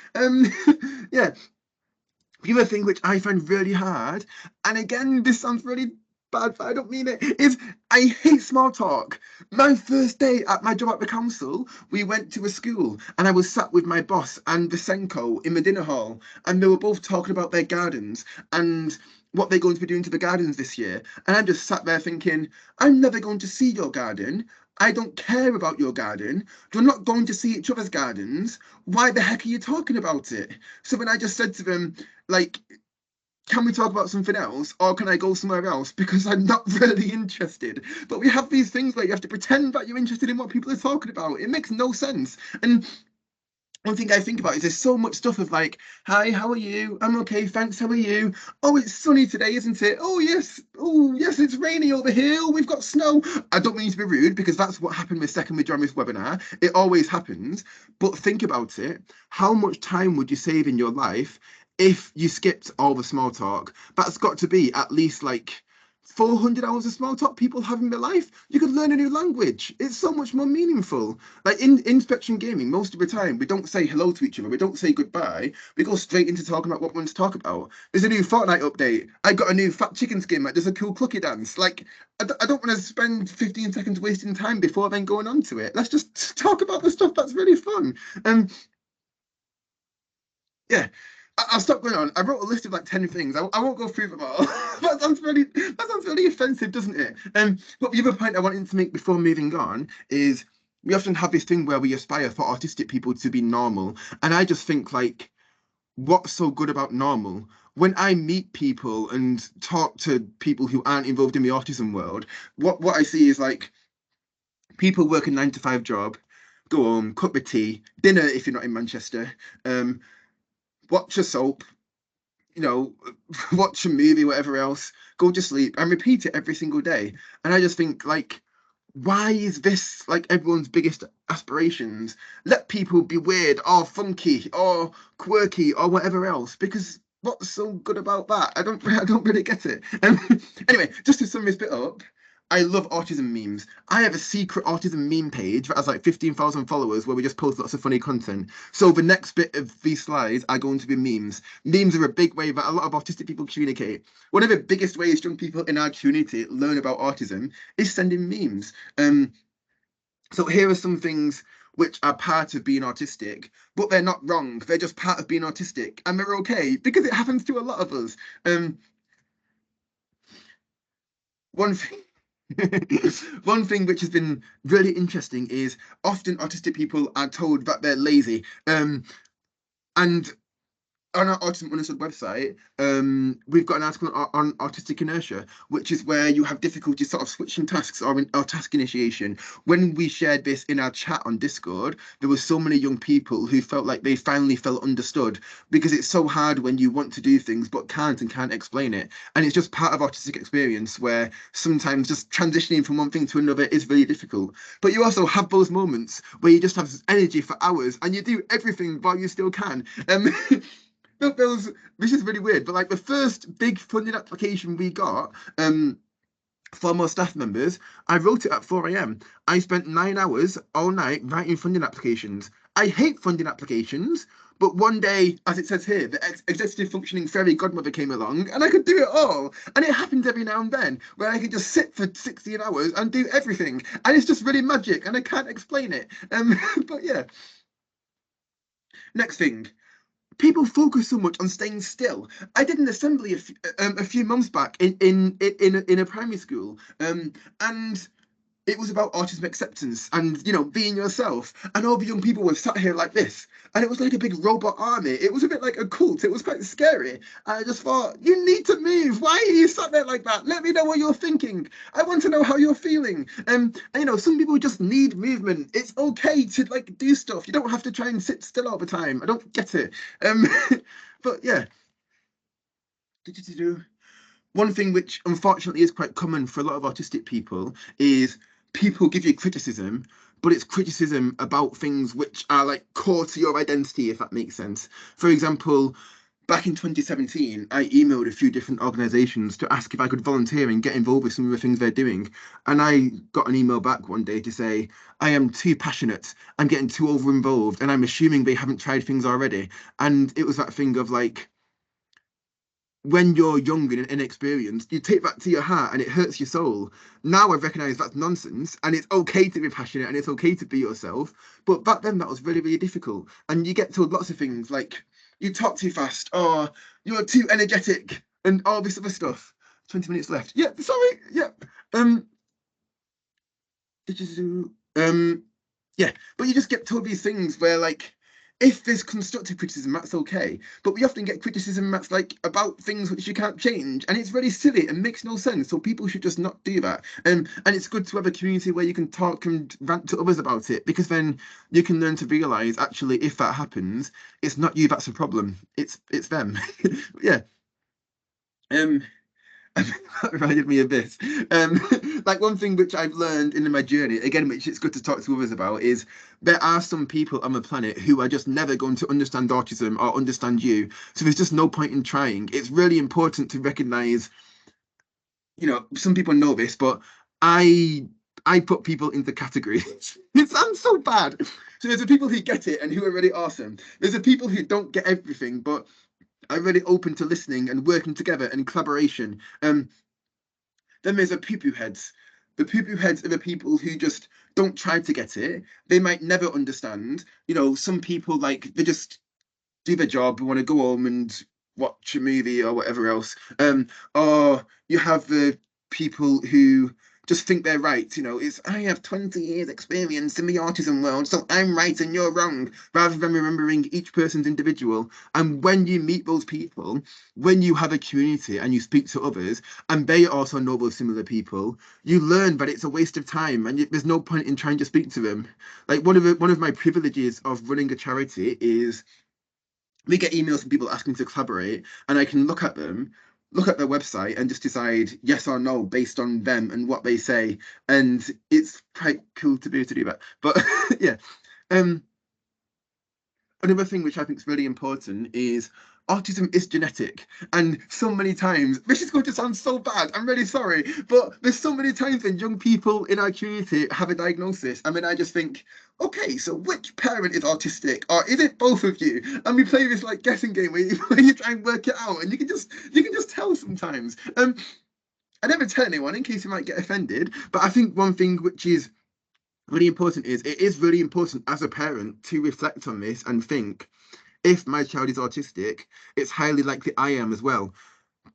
Yeah. The other thing which I find really hard, and again, this sounds really bad, but I don't mean it, is I hate small talk. My first day at my job at the council, we went to a school and I was sat with my boss and the Senko in the dinner hall, and they were both talking about their gardens and what they're going to be doing to the gardens this year. And I'm just sat there thinking, I'm never going to see your garden. I don't care about your garden. You're not going to see each other's gardens. Why the heck are you talking about it? So when I just said to them, like, can we talk about something else or can I go somewhere else? Because I'm not really interested. But we have these things where you have to pretend that you're interested in what people are talking about. It makes no sense. And one thing I think about is there's so much stuff of like, hi, how are you? I'm okay, thanks, how are you? Oh, it's sunny today, isn't it? Oh, yes, it's rainy over here. Oh, we've got snow. I don't mean to be rude because that's what happened with secondary during this webinar. It always happens. But think about it. How much time would you save in your life if you skipped all the small talk? That's got to be at least like 400 hours of small talk people have in their life. You could learn a new language. It's so much more meaningful. Like in Spectrum Gaming, most of the time, we don't say hello to each other. We don't say goodbye. We go straight into talking about what we want to talk about. There's a new Fortnite update. I got a new fat chicken skin that does a cool clucky dance. Like, I don't want to spend 15 seconds wasting time before then going on to it. Let's just talk about the stuff that's really fun. Yeah. I'll stop going on. I wrote a list of like 10 things. I won't go through them all. That sounds really offensive, doesn't it? But the other point I wanted to make before moving on is we often have this thing where we aspire for autistic people to be normal. And I just think like, what's so good about normal? When I meet people and talk to people who aren't involved in the autism world, what I see is like people work a 9-to-5 job, go home, cook the tea, dinner if you're not in Manchester, watch a soap, watch a movie, whatever else, go to sleep and repeat it every single day. And I just think like, why is this like everyone's biggest aspirations? Let people be weird or funky or quirky or whatever else, because what's so good about that? I don't really get it. Anyway, just to sum this bit up, I love autism memes. I have a secret autism meme page that has like 15,000 followers where we just post lots of funny content. So the next bit of these slides are going to be memes. Memes are a big way that a lot of autistic people communicate. One of the biggest ways young people in our community learn about autism is sending memes. So here are some things which are part of being autistic, but they're not wrong. They're just part of being autistic and they're okay because it happens to a lot of us. One thing One thing which has been really interesting is often autistic people are told that they're lazy. And on our Autism Understood website, we've got an article on autistic inertia, which is where you have difficulty sort of switching tasks or task initiation. When we shared this in our chat on Discord, there were so many young people who felt like they finally felt understood, because it's so hard when you want to do things but can't explain it. And it's just part of autistic experience where sometimes just transitioning from one thing to another is really difficult. But you also have those moments where you just have energy for hours and you do everything while you still can. This is really weird, but like the first big funding application we got for more staff members, I wrote it at 4 a.m. I spent 9 hours all night writing funding applications. I hate funding applications, But one day, as it says here, the executive functioning fairy godmother came along and I could do it all. And it happens every now and then where I can just sit for 16 hours and do everything. And it's just really magic and I can't explain it. But yeah. Next thing. People focus so much on staying still. I did an assembly a few months back in a primary school, and it was about autism acceptance and, you know, being yourself. And all the young people were sat here like this. And it was like a big robot army. It was a bit like a cult. It was quite scary. And I just thought, you need to move. Why are you sat there like that? Let me know what you're thinking. I want to know how you're feeling. And, you know, some people just need movement. It's okay to, like, do stuff. You don't have to try and sit still all the time. I don't get it. But yeah. One thing which unfortunately is quite common for a lot of autistic people is people give you criticism, but it's criticism about things which are like core to your identity, if that makes sense. For example, back in 2017, I emailed a few different organisations to ask if I could volunteer and get involved with some of the things they're doing. And I got an email back one day to say, I am too passionate, I'm getting too over involved, and I'm assuming they haven't tried things already. And it was that thing of like, when you're young and inexperienced, you take that to your heart and it hurts your soul. Now I've recognised that's nonsense and it's okay to be passionate and it's okay to be yourself. But back then that was really, really difficult. And you get told lots of things like you talk too fast or you're too energetic and all this other stuff. 20 minutes left. Yeah, sorry. Yeah. Yeah, but you just get told these things where like, if there's constructive criticism, that's okay. But we often get criticism that's like about things which you can't change, and it's really silly and makes no sense. So people should just not do that. And it's good to have a community where you can talk and rant to others about it, because then you can learn to realise actually if that happens, it's not you that's a problem. It's them. Yeah. That reminded me of this. Like one thing which I've learned in my journey, again, which it's good to talk to others about, is there are some people on the planet who are just never going to understand autism or understand you. So there's just no point in trying. It's really important to recognise, you know, some people know this, but I put people into categories. It sounds so bad. So there's the people who get it and who are really awesome. There's the people who don't get everything, but are really open to listening and working together and collaboration. Then there's the poo-poo heads. The poo-poo heads are the people who just don't try to get it. They might never understand. You know, some people like they just do their job and want to go home and watch a movie or whatever else. Or you have the people who just think they're right. You know, it's I have 20 years experience in the autism world, so I'm right and you're wrong, rather than remembering each person's individual. And when you meet those people, when you have a community and you speak to others, and they also know those similar people, you learn that it's a waste of time and there's no point in trying to speak to them. Like one of my privileges of running a charity is we get emails from people asking to collaborate, and I can look at them, look at their website, and just decide yes or no based on them and what they say. And it's quite cool to be able to do that. But yeah. Another thing which I think is really important is autism is genetic. And so many times, this is going to sound so bad, I'm really sorry, but there's so many times when young people in our community have a diagnosis. I mean, I just think, okay, so which parent is autistic? Or is it both of you? And we play this like guessing game where you try and work it out, and you can just tell sometimes. I never tell anyone in case you might get offended, but I think one thing which is really important is it is really important as a parent to reflect on this and think, if my child is autistic, it's highly likely I am as well.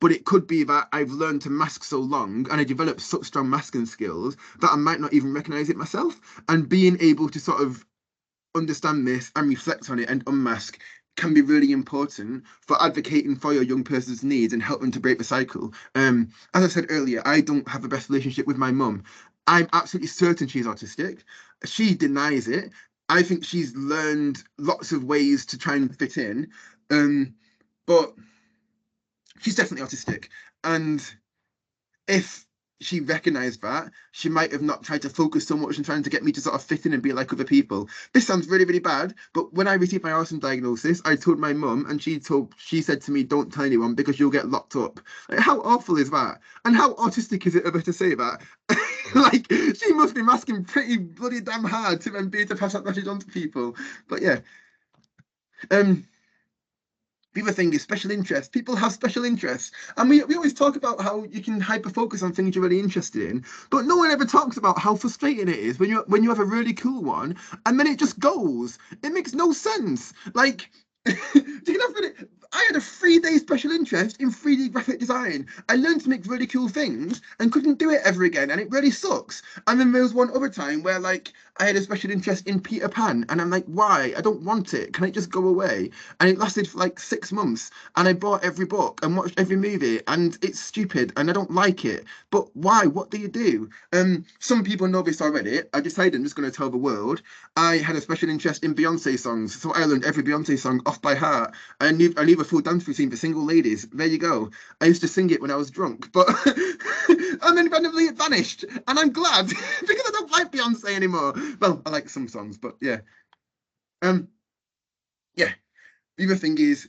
But it could be that I've learned to mask so long and I developed such strong masking skills that I might not even recognize it myself. And being able to sort of understand this and reflect on it and unmask can be really important for advocating for your young person's needs and help them to break the cycle. As I said earlier, I don't have the best relationship with my mum. I'm absolutely certain she's autistic. She denies it. I think she's learned lots of ways to try and fit in, but she's definitely autistic. And if she recognized that, she might have not tried to focus so much on trying to get me to sort of fit in and be like other people. This sounds really, really bad, but when I received my autism diagnosis, I told my mum, and she said to me, don't tell anyone because you'll get locked up. Like, how awful is that? And how autistic is it of her to say that? Like, she must be masking pretty bloody damn hard to then be able to pass that message on to people. But yeah. The other thing is special interests. People have special interests. And we always talk about how you can hyper focus on things you're really interested in, but no one ever talks about how frustrating it is when you have a really cool one and then it just goes. It makes no sense. Like I had a 3-day special interest in 3D graphic design. I learned to make really cool things and couldn't do it ever again, and it really sucks. And then there was one other time where like I had a special interest in Peter Pan, and I'm like, why? I don't want it. Can it just go away? And it lasted for like 6 months, and I bought every book and watched every movie, and it's stupid, and I don't like it. But why? What do you do? Some people know this already. I decided I'm just going to tell the world. I had a special interest in Beyonce songs, so I learned every Beyonce song off by heart. I knew a full dance routine for single ladies. There you go. I used to sing it when I was drunk, but and then randomly it vanished, and I'm glad because I don't like Beyonce anymore. Well, I like some songs, but yeah. Yeah. The other thing is,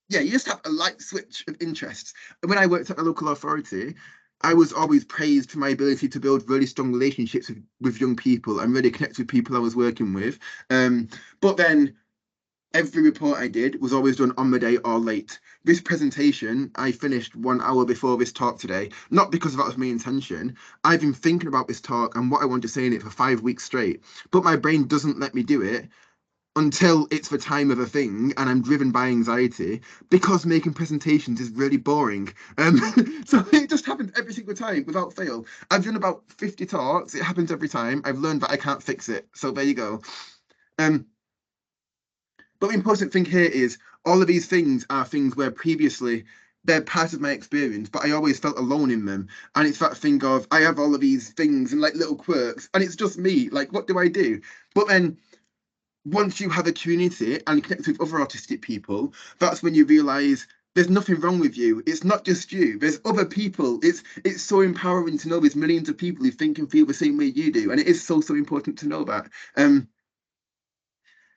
yeah, you just have a light switch of interests. When I worked at a local authority, I was always praised for my ability to build really strong relationships with young people and really connect with people I was working with. But then every report I did was always done on the day or late. This presentation, I finished 1 hour before this talk today, not because that was my intention. I've been thinking about this talk and what I want to say in it for 5 weeks straight, but my brain doesn't let me do it until it's the time of a thing and I'm driven by anxiety because making presentations is really boring. So it just happens every single time without fail. I've done about 50 talks. It happens every time. I've learned that I can't fix it. So there you go. But the important thing here is all of these things are things where previously they're part of my experience, but I always felt alone in them. And it's that thing of I have all of these things and like little quirks, and it's just me. Like, what do I do? But then once you have a community and connect with other autistic people, that's when you realize there's nothing wrong with you. It's not just you. There's other people. It's so empowering to know there's millions of people who think and feel the same way you do, and it is so important to know that.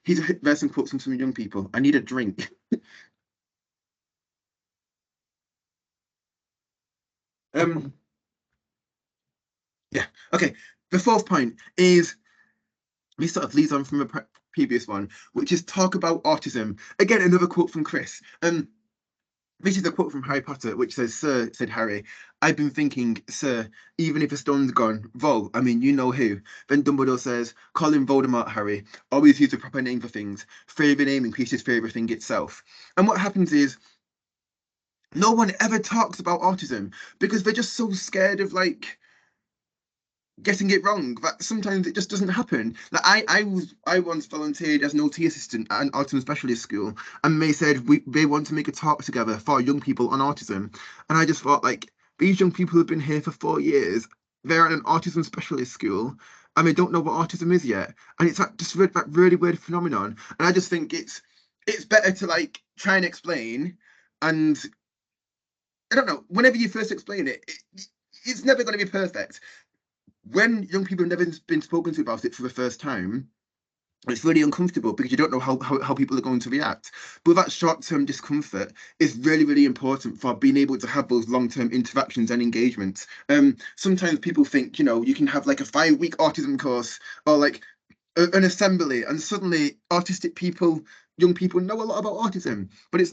There's some quotes from some young people. I need a drink. Yeah. Okay. The fourth point is we sort of leads on from a previous one, which is talk about autism. Again, another quote from Chris. This is a quote from Harry Potter, which says, "Sir," said Harry, "I've been thinking, sir, even if a stone's gone, Vol, I mean, you know who." Then Dumbledore says, "Call him Voldemort, Harry. Always use a proper name for things. Fear of a name increases fear of a thing itself." And what happens is, no one ever talks about autism because they're just so scared of like getting it wrong that sometimes it just doesn't happen. Like I once volunteered as an OT assistant at an autism specialist school, and they said they want to make a talk together for young people on autism, and I just thought like these young people have been here for 4 years. They're at an autism specialist school, and they don't know what autism is yet, and it's just that really weird phenomenon. And I just think it's better to like try and explain, and I don't know. Whenever you first explain it's never going to be perfect. When young people have never been spoken to about it for the first time, it's really uncomfortable because you don't know how people are going to react. But that short-term discomfort is really, really important for being able to have those long-term interactions and engagements. Sometimes people think, you can have like a 5-week autism course or like an assembly, and suddenly young people know a lot about autism, but that's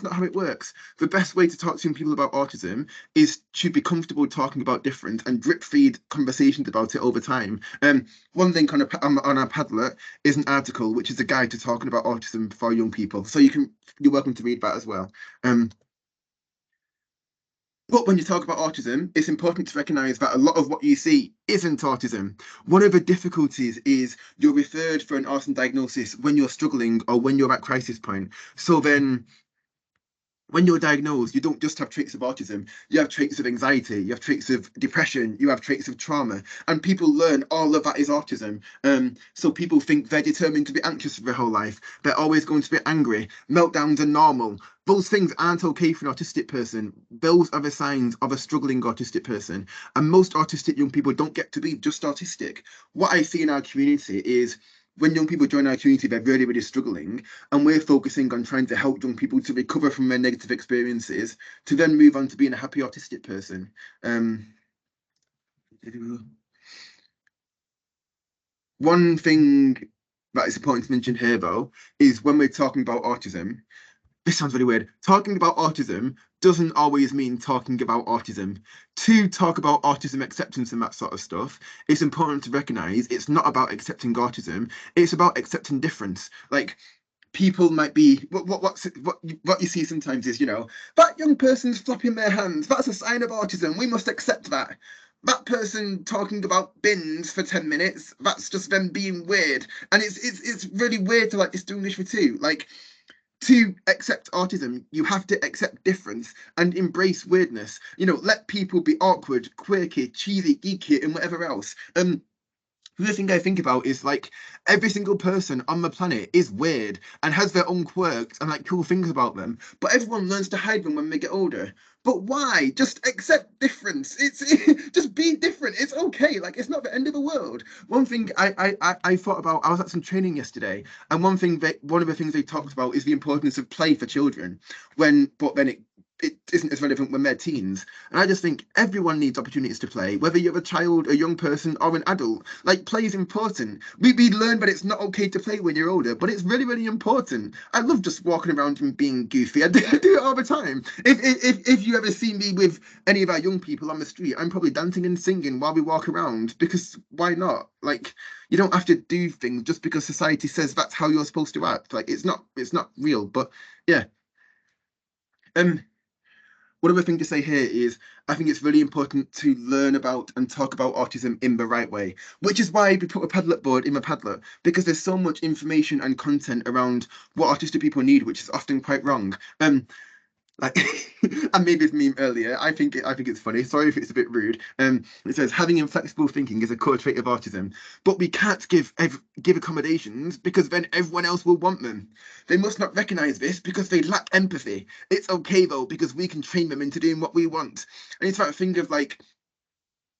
not how it works. The best way to talk to young people about autism is to be comfortable talking about different and drip feed conversations about it over time. One thing on our Padlet is an article which is a guide to talking about autism for young people, so you're welcome to read that as well. But when you talk about autism, it's important to recognize that a lot of what you see isn't autism. One of the difficulties is you're referred for an autism diagnosis when you're struggling or when you're at crisis point. So then when you're diagnosed, you don't just have traits of autism, you have traits of anxiety, you have traits of depression, you have traits of trauma, and people learn all of that is autism. So people think they're determined to be anxious for their whole life, they're always going to be angry, meltdowns are normal. Those things aren't okay for an autistic person. Those are the signs of a struggling autistic person. And most autistic young people don't get to be just autistic. What I see in our community is when young people join our community, they're really, really struggling. And we're focusing on trying to help young people to recover from their negative experiences to then move on to being a happy autistic person. One thing that is important to mention here, though, is when we're talking about autism, this sounds really weird. Talking about autism doesn't always mean talking about autism. To talk about autism acceptance and that sort of stuff, it's important to recognize it's not about accepting autism, it's about accepting difference. Like, people might be what you see sometimes is, that young person's flapping their hands, that's a sign of autism, we must accept that. That person talking about bins for 10 minutes, that's just them being weird. And it's really weird to like distinguish the two. Like, to accept autism, you have to accept difference and embrace weirdness. Let people be awkward, quirky, cheesy, geeky, and whatever else. The other thing I think about is like every single person on the planet is weird and has their own quirks and like cool things about them, but everyone learns to hide them when they get older. But why? Just accept difference. It's just be different. It's okay. Like, it's not the end of the world. One thing I thought about, I was at some training yesterday, and one of the things they talked about is the importance of play for children. But then it isn't as relevant when they're teens. And I just think everyone needs opportunities to play, whether you're a child, a young person, or an adult. Like, play is important. We learn that it's not okay to play when you're older, but it's really, really important. I love just walking around and being goofy. I do it all the time. If you ever see me with any of our young people on the street, I'm probably dancing and singing while we walk around, because why not? Like, you don't have to do things just because society says that's how you're supposed to act. Like, it's not real. But yeah. One other thing to say here is I think it's really important to learn about and talk about autism in the right way, which is why we put a Padlet board in the Padlet, because there's so much information and content around what autistic people need, which is often quite wrong. Like, I made this meme earlier. I think it's funny. Sorry if it's a bit rude. It says having inflexible thinking is a core trait of autism, but we can't give accommodations because then everyone else will want them. They must not recognise this because they lack empathy. It's okay though, because we can train them into doing what we want. And it's that thing of like,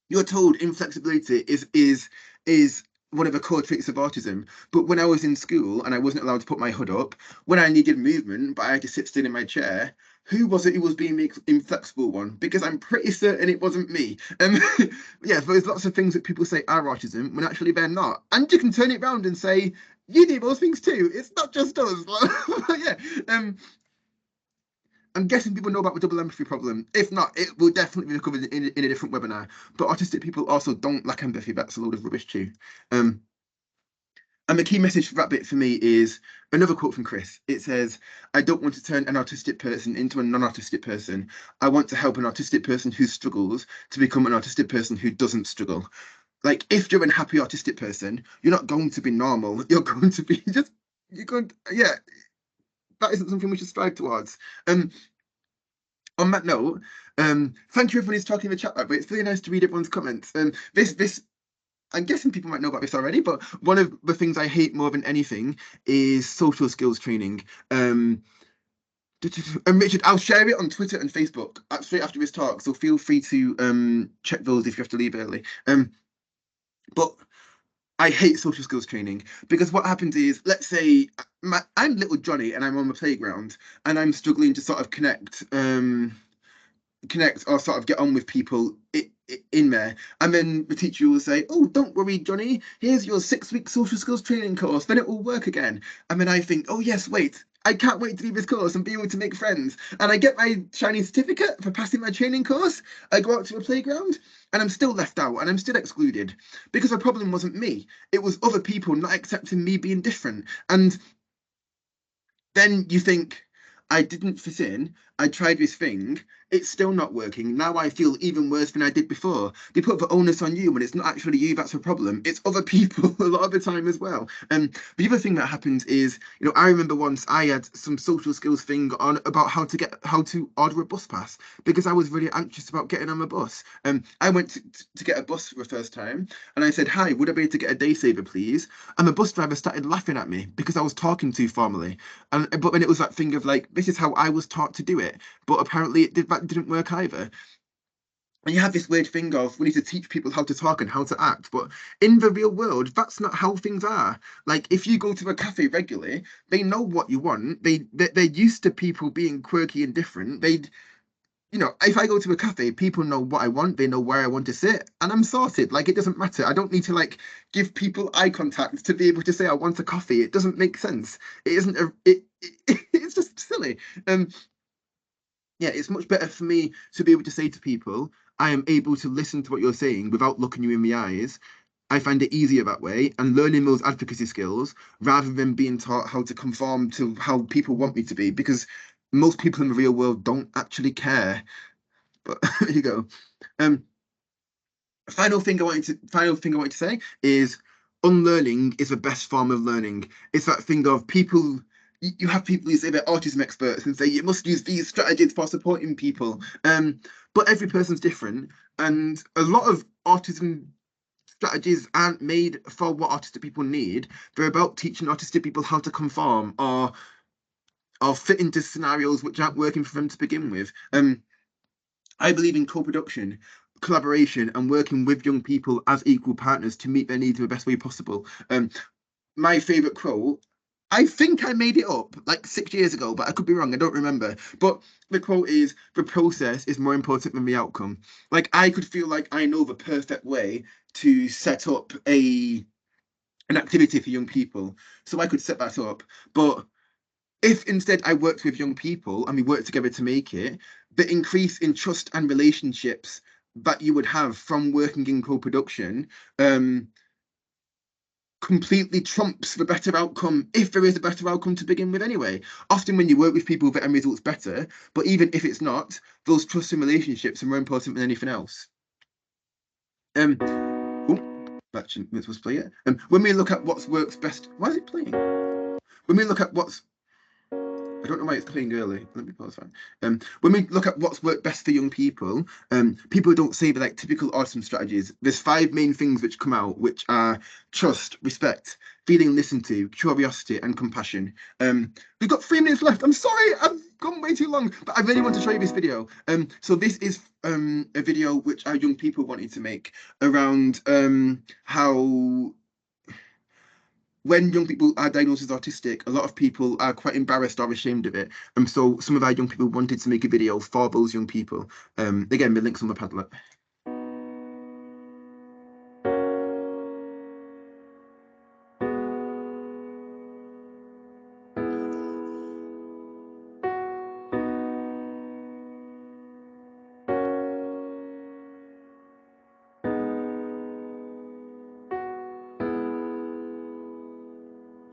you're told inflexibility is one of the core traits of autism. But when I was in school and I wasn't allowed to put my hood up, when I needed movement, but I had to sit still in my chair, who was it who was being the inflexible one? Because I'm pretty certain it wasn't me. Yeah, there's lots of things that people say are autism when actually they're not. And you can turn it around and say, you do those things too. It's not just us. Yeah. I'm guessing people know about the double empathy problem. If not, it will definitely be covered in a different webinar. But autistic people also don't lack empathy. That's a load of rubbish too. And the key message for that bit for me is another quote from Chris. It says, I don't want to turn an autistic person into a non-autistic person. I want to help an autistic person who struggles to become an autistic person who doesn't struggle. Like, if you're an happy autistic person, you're not going to be normal. You're going to be yeah, that isn't something we should strive towards. On that note, thank you everyone who's talking in the chat, but it's really nice to read everyone's comments. This I'm guessing people might know about this already, but one of the things I hate more than anything is social skills training. And Richard, I'll share it on Twitter and Facebook straight after this talk, so feel free to check those if you have to leave early. But I hate social skills training because what happens is, let's say I'm little Johnny and I'm on the playground and I'm struggling to sort of connect or sort of get on with people in there, and then the teacher will say, oh, don't worry, Johnny, here's your 6-week social skills training course, then it will work again. And then I think, oh yes, wait, I can't wait to do this course and be able to make friends. And I get my shiny certificate for passing my training course. I go out to a playground and I'm still left out and I'm still excluded because the problem wasn't me. It was other people not accepting me being different. And then you think, I didn't fit in, I tried this thing, it's still not working. Now I feel even worse than I did before. They put the onus on you when it's not actually you that's the problem. It's other people a lot of the time as well. The other thing that happens is, I remember once I had some social skills thing on about how to order a bus pass because I was really anxious about getting on the bus. I went to get a bus for the first time and I said, hi, would I be able to get a day saver, please? And the bus driver started laughing at me because I was talking too formally. But then it was that thing of like, this is how I was taught to do it. But apparently that didn't work either. And you have this weird thing of we need to teach people how to talk and how to act, but in the real world, that's not how things are. Like, if you go to a cafe regularly, they know what you want. They're used to people being quirky and different. you know, if I go to a cafe, people know what I want, they know where I want to sit, and I'm sorted. Like, it doesn't matter. I don't need to like give people eye contact to be able to say I want a coffee. It doesn't make sense. It isn't it's just silly. Yeah, it's much better for me to be able to say to people, I am able to listen to what you're saying without looking you in the eyes. I find it easier that way, and learning those advocacy skills rather than being taught how to conform to how people want me to be, because most people in the real world don't actually care. But there you go. Final thing I wanted to say is unlearning is the best form of learning. It's that thing of people. You have people who say they're autism experts and say you must use these strategies for supporting people. But every person's different, and a lot of autism strategies aren't made for what autistic people need. They're about teaching autistic people how to conform or fit into scenarios which aren't working for them to begin with. I believe in co-production, collaboration, and working with young people as equal partners to meet their needs in the best way possible. My favourite quote, I think I made it up like 6 years ago, but I could be wrong. I don't remember. But the quote is, the process is more important than the outcome. Like, I could feel like I know the perfect way to set up an activity for young people. So I could set that up. But if instead I worked with young people and we worked together to make it, the increase in trust and relationships that you would have from working in co-production completely trumps the better outcome, if there is a better outcome to begin with anyway. Often when you work with people, the end result's better, but even if it's not, those trust and relationships are more important than anything else. That shouldn't, we're supposed to play it. When we look at what works best, why is it playing? When we look at I don't know why it's playing early. Let me pause that. When we look at what's worked best for young people, people don't say the like typical autism strategies. There's 5 main things which come out, which are trust, respect, feeling listened to, curiosity, and compassion. We've got 3 minutes left. I'm sorry, I've gone way too long, but I really want to show you this video. So this is a video which our young people wanted to make around how when young people are diagnosed as autistic, a lot of people are quite embarrassed or ashamed of it. And so some of our young people wanted to make a video for those young people. Again, the link's on the Padlet.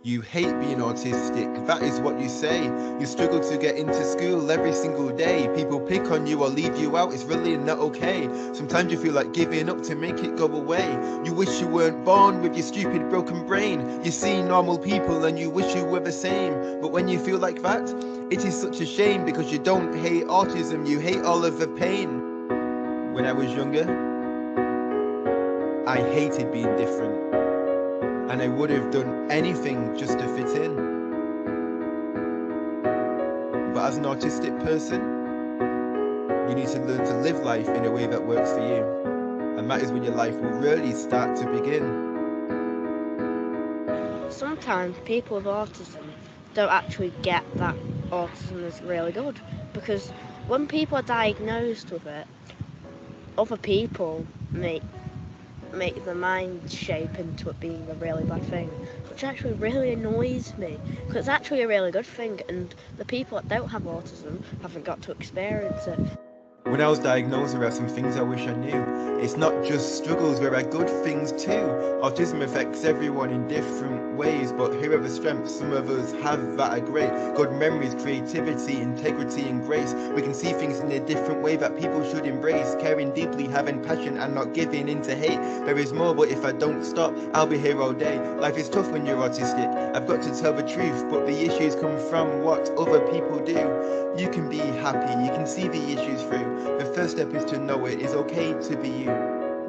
You hate being autistic, that is what you say. You struggle to get into school every single day. People pick on you or leave you out, it's really not okay. Sometimes you feel like giving up to make it go away. You wish you weren't born with your stupid broken brain. You see normal people and you wish you were the same. But when you feel like that, it is such a shame, because you don't hate autism, you hate all of the pain. When I was younger, I hated being different. And I would have done anything just to fit in. But as an autistic person, you need to learn to live life in a way that works for you. And that is when your life will really start to begin. Sometimes people with autism don't actually get that autism is really good, because when people are diagnosed with it, other people make the mind shape into it being a really bad thing, which actually really annoys me, because it's actually a really good thing, and the people that don't have autism haven't got to experience it. When I was diagnosed, there are some things I wish I knew. It's not just struggles, there are good things too. Autism affects everyone in different ways, but here are the strengths some of us have that are great. Good memories, creativity, integrity and grace. We can see things in a different way that people should embrace. Caring deeply, having passion and not giving in to hate. There is more, but if I don't stop, I'll be here all day. Life is tough when you're autistic. I've got to tell the truth, but the issues come from what other people do. You can be happy, you can see the issues through. The first step is to know it is okay to be you.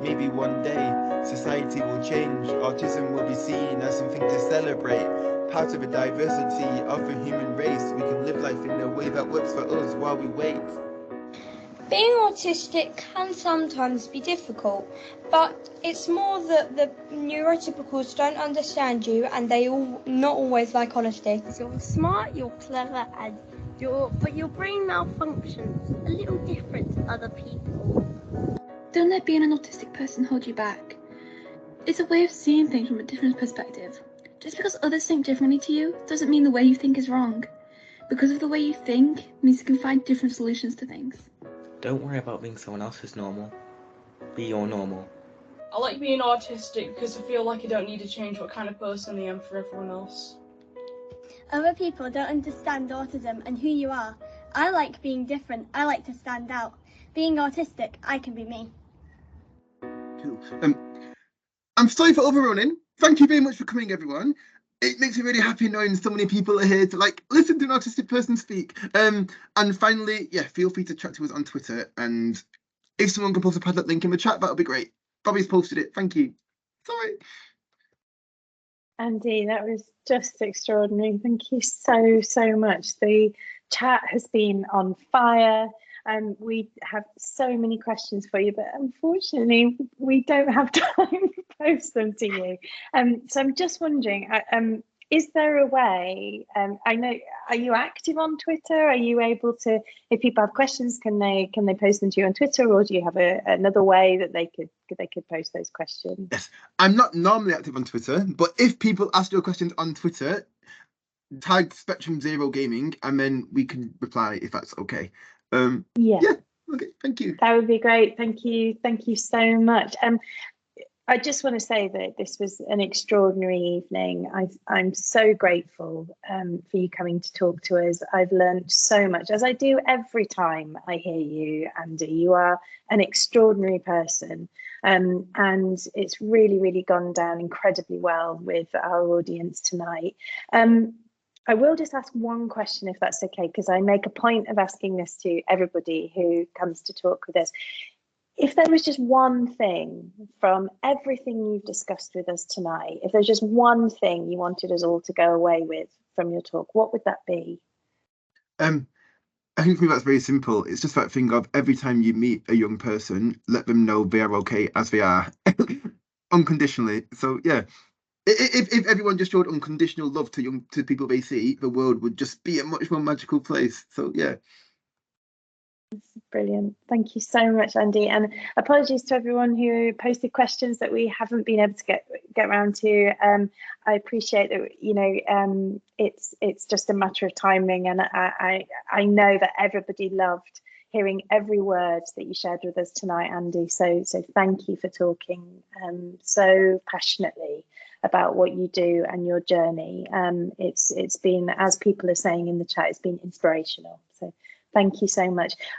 Maybe one day, society will change. Autism will be seen as something to celebrate. Part of the diversity of the human race. We can live life in a way that works for us while we wait. Being autistic can sometimes be difficult, but it's more that the neurotypicals don't understand you and they not always like honesty. You're smart, you're clever, and but your brain malfunctions a little different to other people. Don't let being an autistic person hold you back. It's a way of seeing things from a different perspective. Just because others think differently to you doesn't mean the way you think is wrong. Because of the way you think means you can find different solutions to things. Don't worry about being someone else's normal. Be your normal. I like being autistic because I feel like I don't need to change what kind of person I am for everyone else. Other people don't understand autism and who you are. I like being different. I like to stand out. Being autistic, I can be me. Cool. I'm sorry for overrunning. Thank you very much for coming, everyone. It makes me really happy knowing so many people are here to listen to an autistic person speak. And finally, yeah, feel free to chat to us on Twitter. And if someone can post a Padlet link in the chat, that would be great. Bobby's posted it. Thank you. Sorry. Andy, that was just extraordinary. Thank you so much. The chat has been on fire. We have so many questions for you, but unfortunately, we don't have time to post them to you. So I'm just wondering, is there a way? I know, are you active on Twitter? Are you able to, if people have questions, can they post them to you on Twitter, or do you have another way that they could post those questions? Yes, I'm not normally active on Twitter, but if people ask your questions on Twitter, tag Spectrum Zero Gaming, and then we can reply if that's okay. Yeah. Okay. Thank you. That would be great. Thank you so much. I just want to say that this was an extraordinary evening. I'm so grateful for you coming to talk to us. I've learned so much, as I do every time I hear you, Andy. You are an extraordinary person, and it's really gone down incredibly well with our audience tonight. I will just ask one question, if that's okay, because I make a point of asking this to everybody who comes to talk with us. If there was just one thing from everything you've discussed with us tonight, if there's just one thing you wanted us all to go away with from your talk, what would that be? I think for me that's very simple. It's just that thing of every time you meet a young person, let them know they are okay as they are, unconditionally. So yeah, if everyone just showed unconditional love to people they see, the world would just be a much more magical place. So yeah. Brilliant. Thank you so much, Andy. And apologies to everyone who posted questions that we haven't been able to get around to. I appreciate that, you know, it's just a matter of timing, and I know that everybody loved hearing every word that you shared with us tonight, Andy. So thank you for talking so passionately about what you do and your journey. It's been, as people are saying in the chat, it's been inspirational. So thank you so much.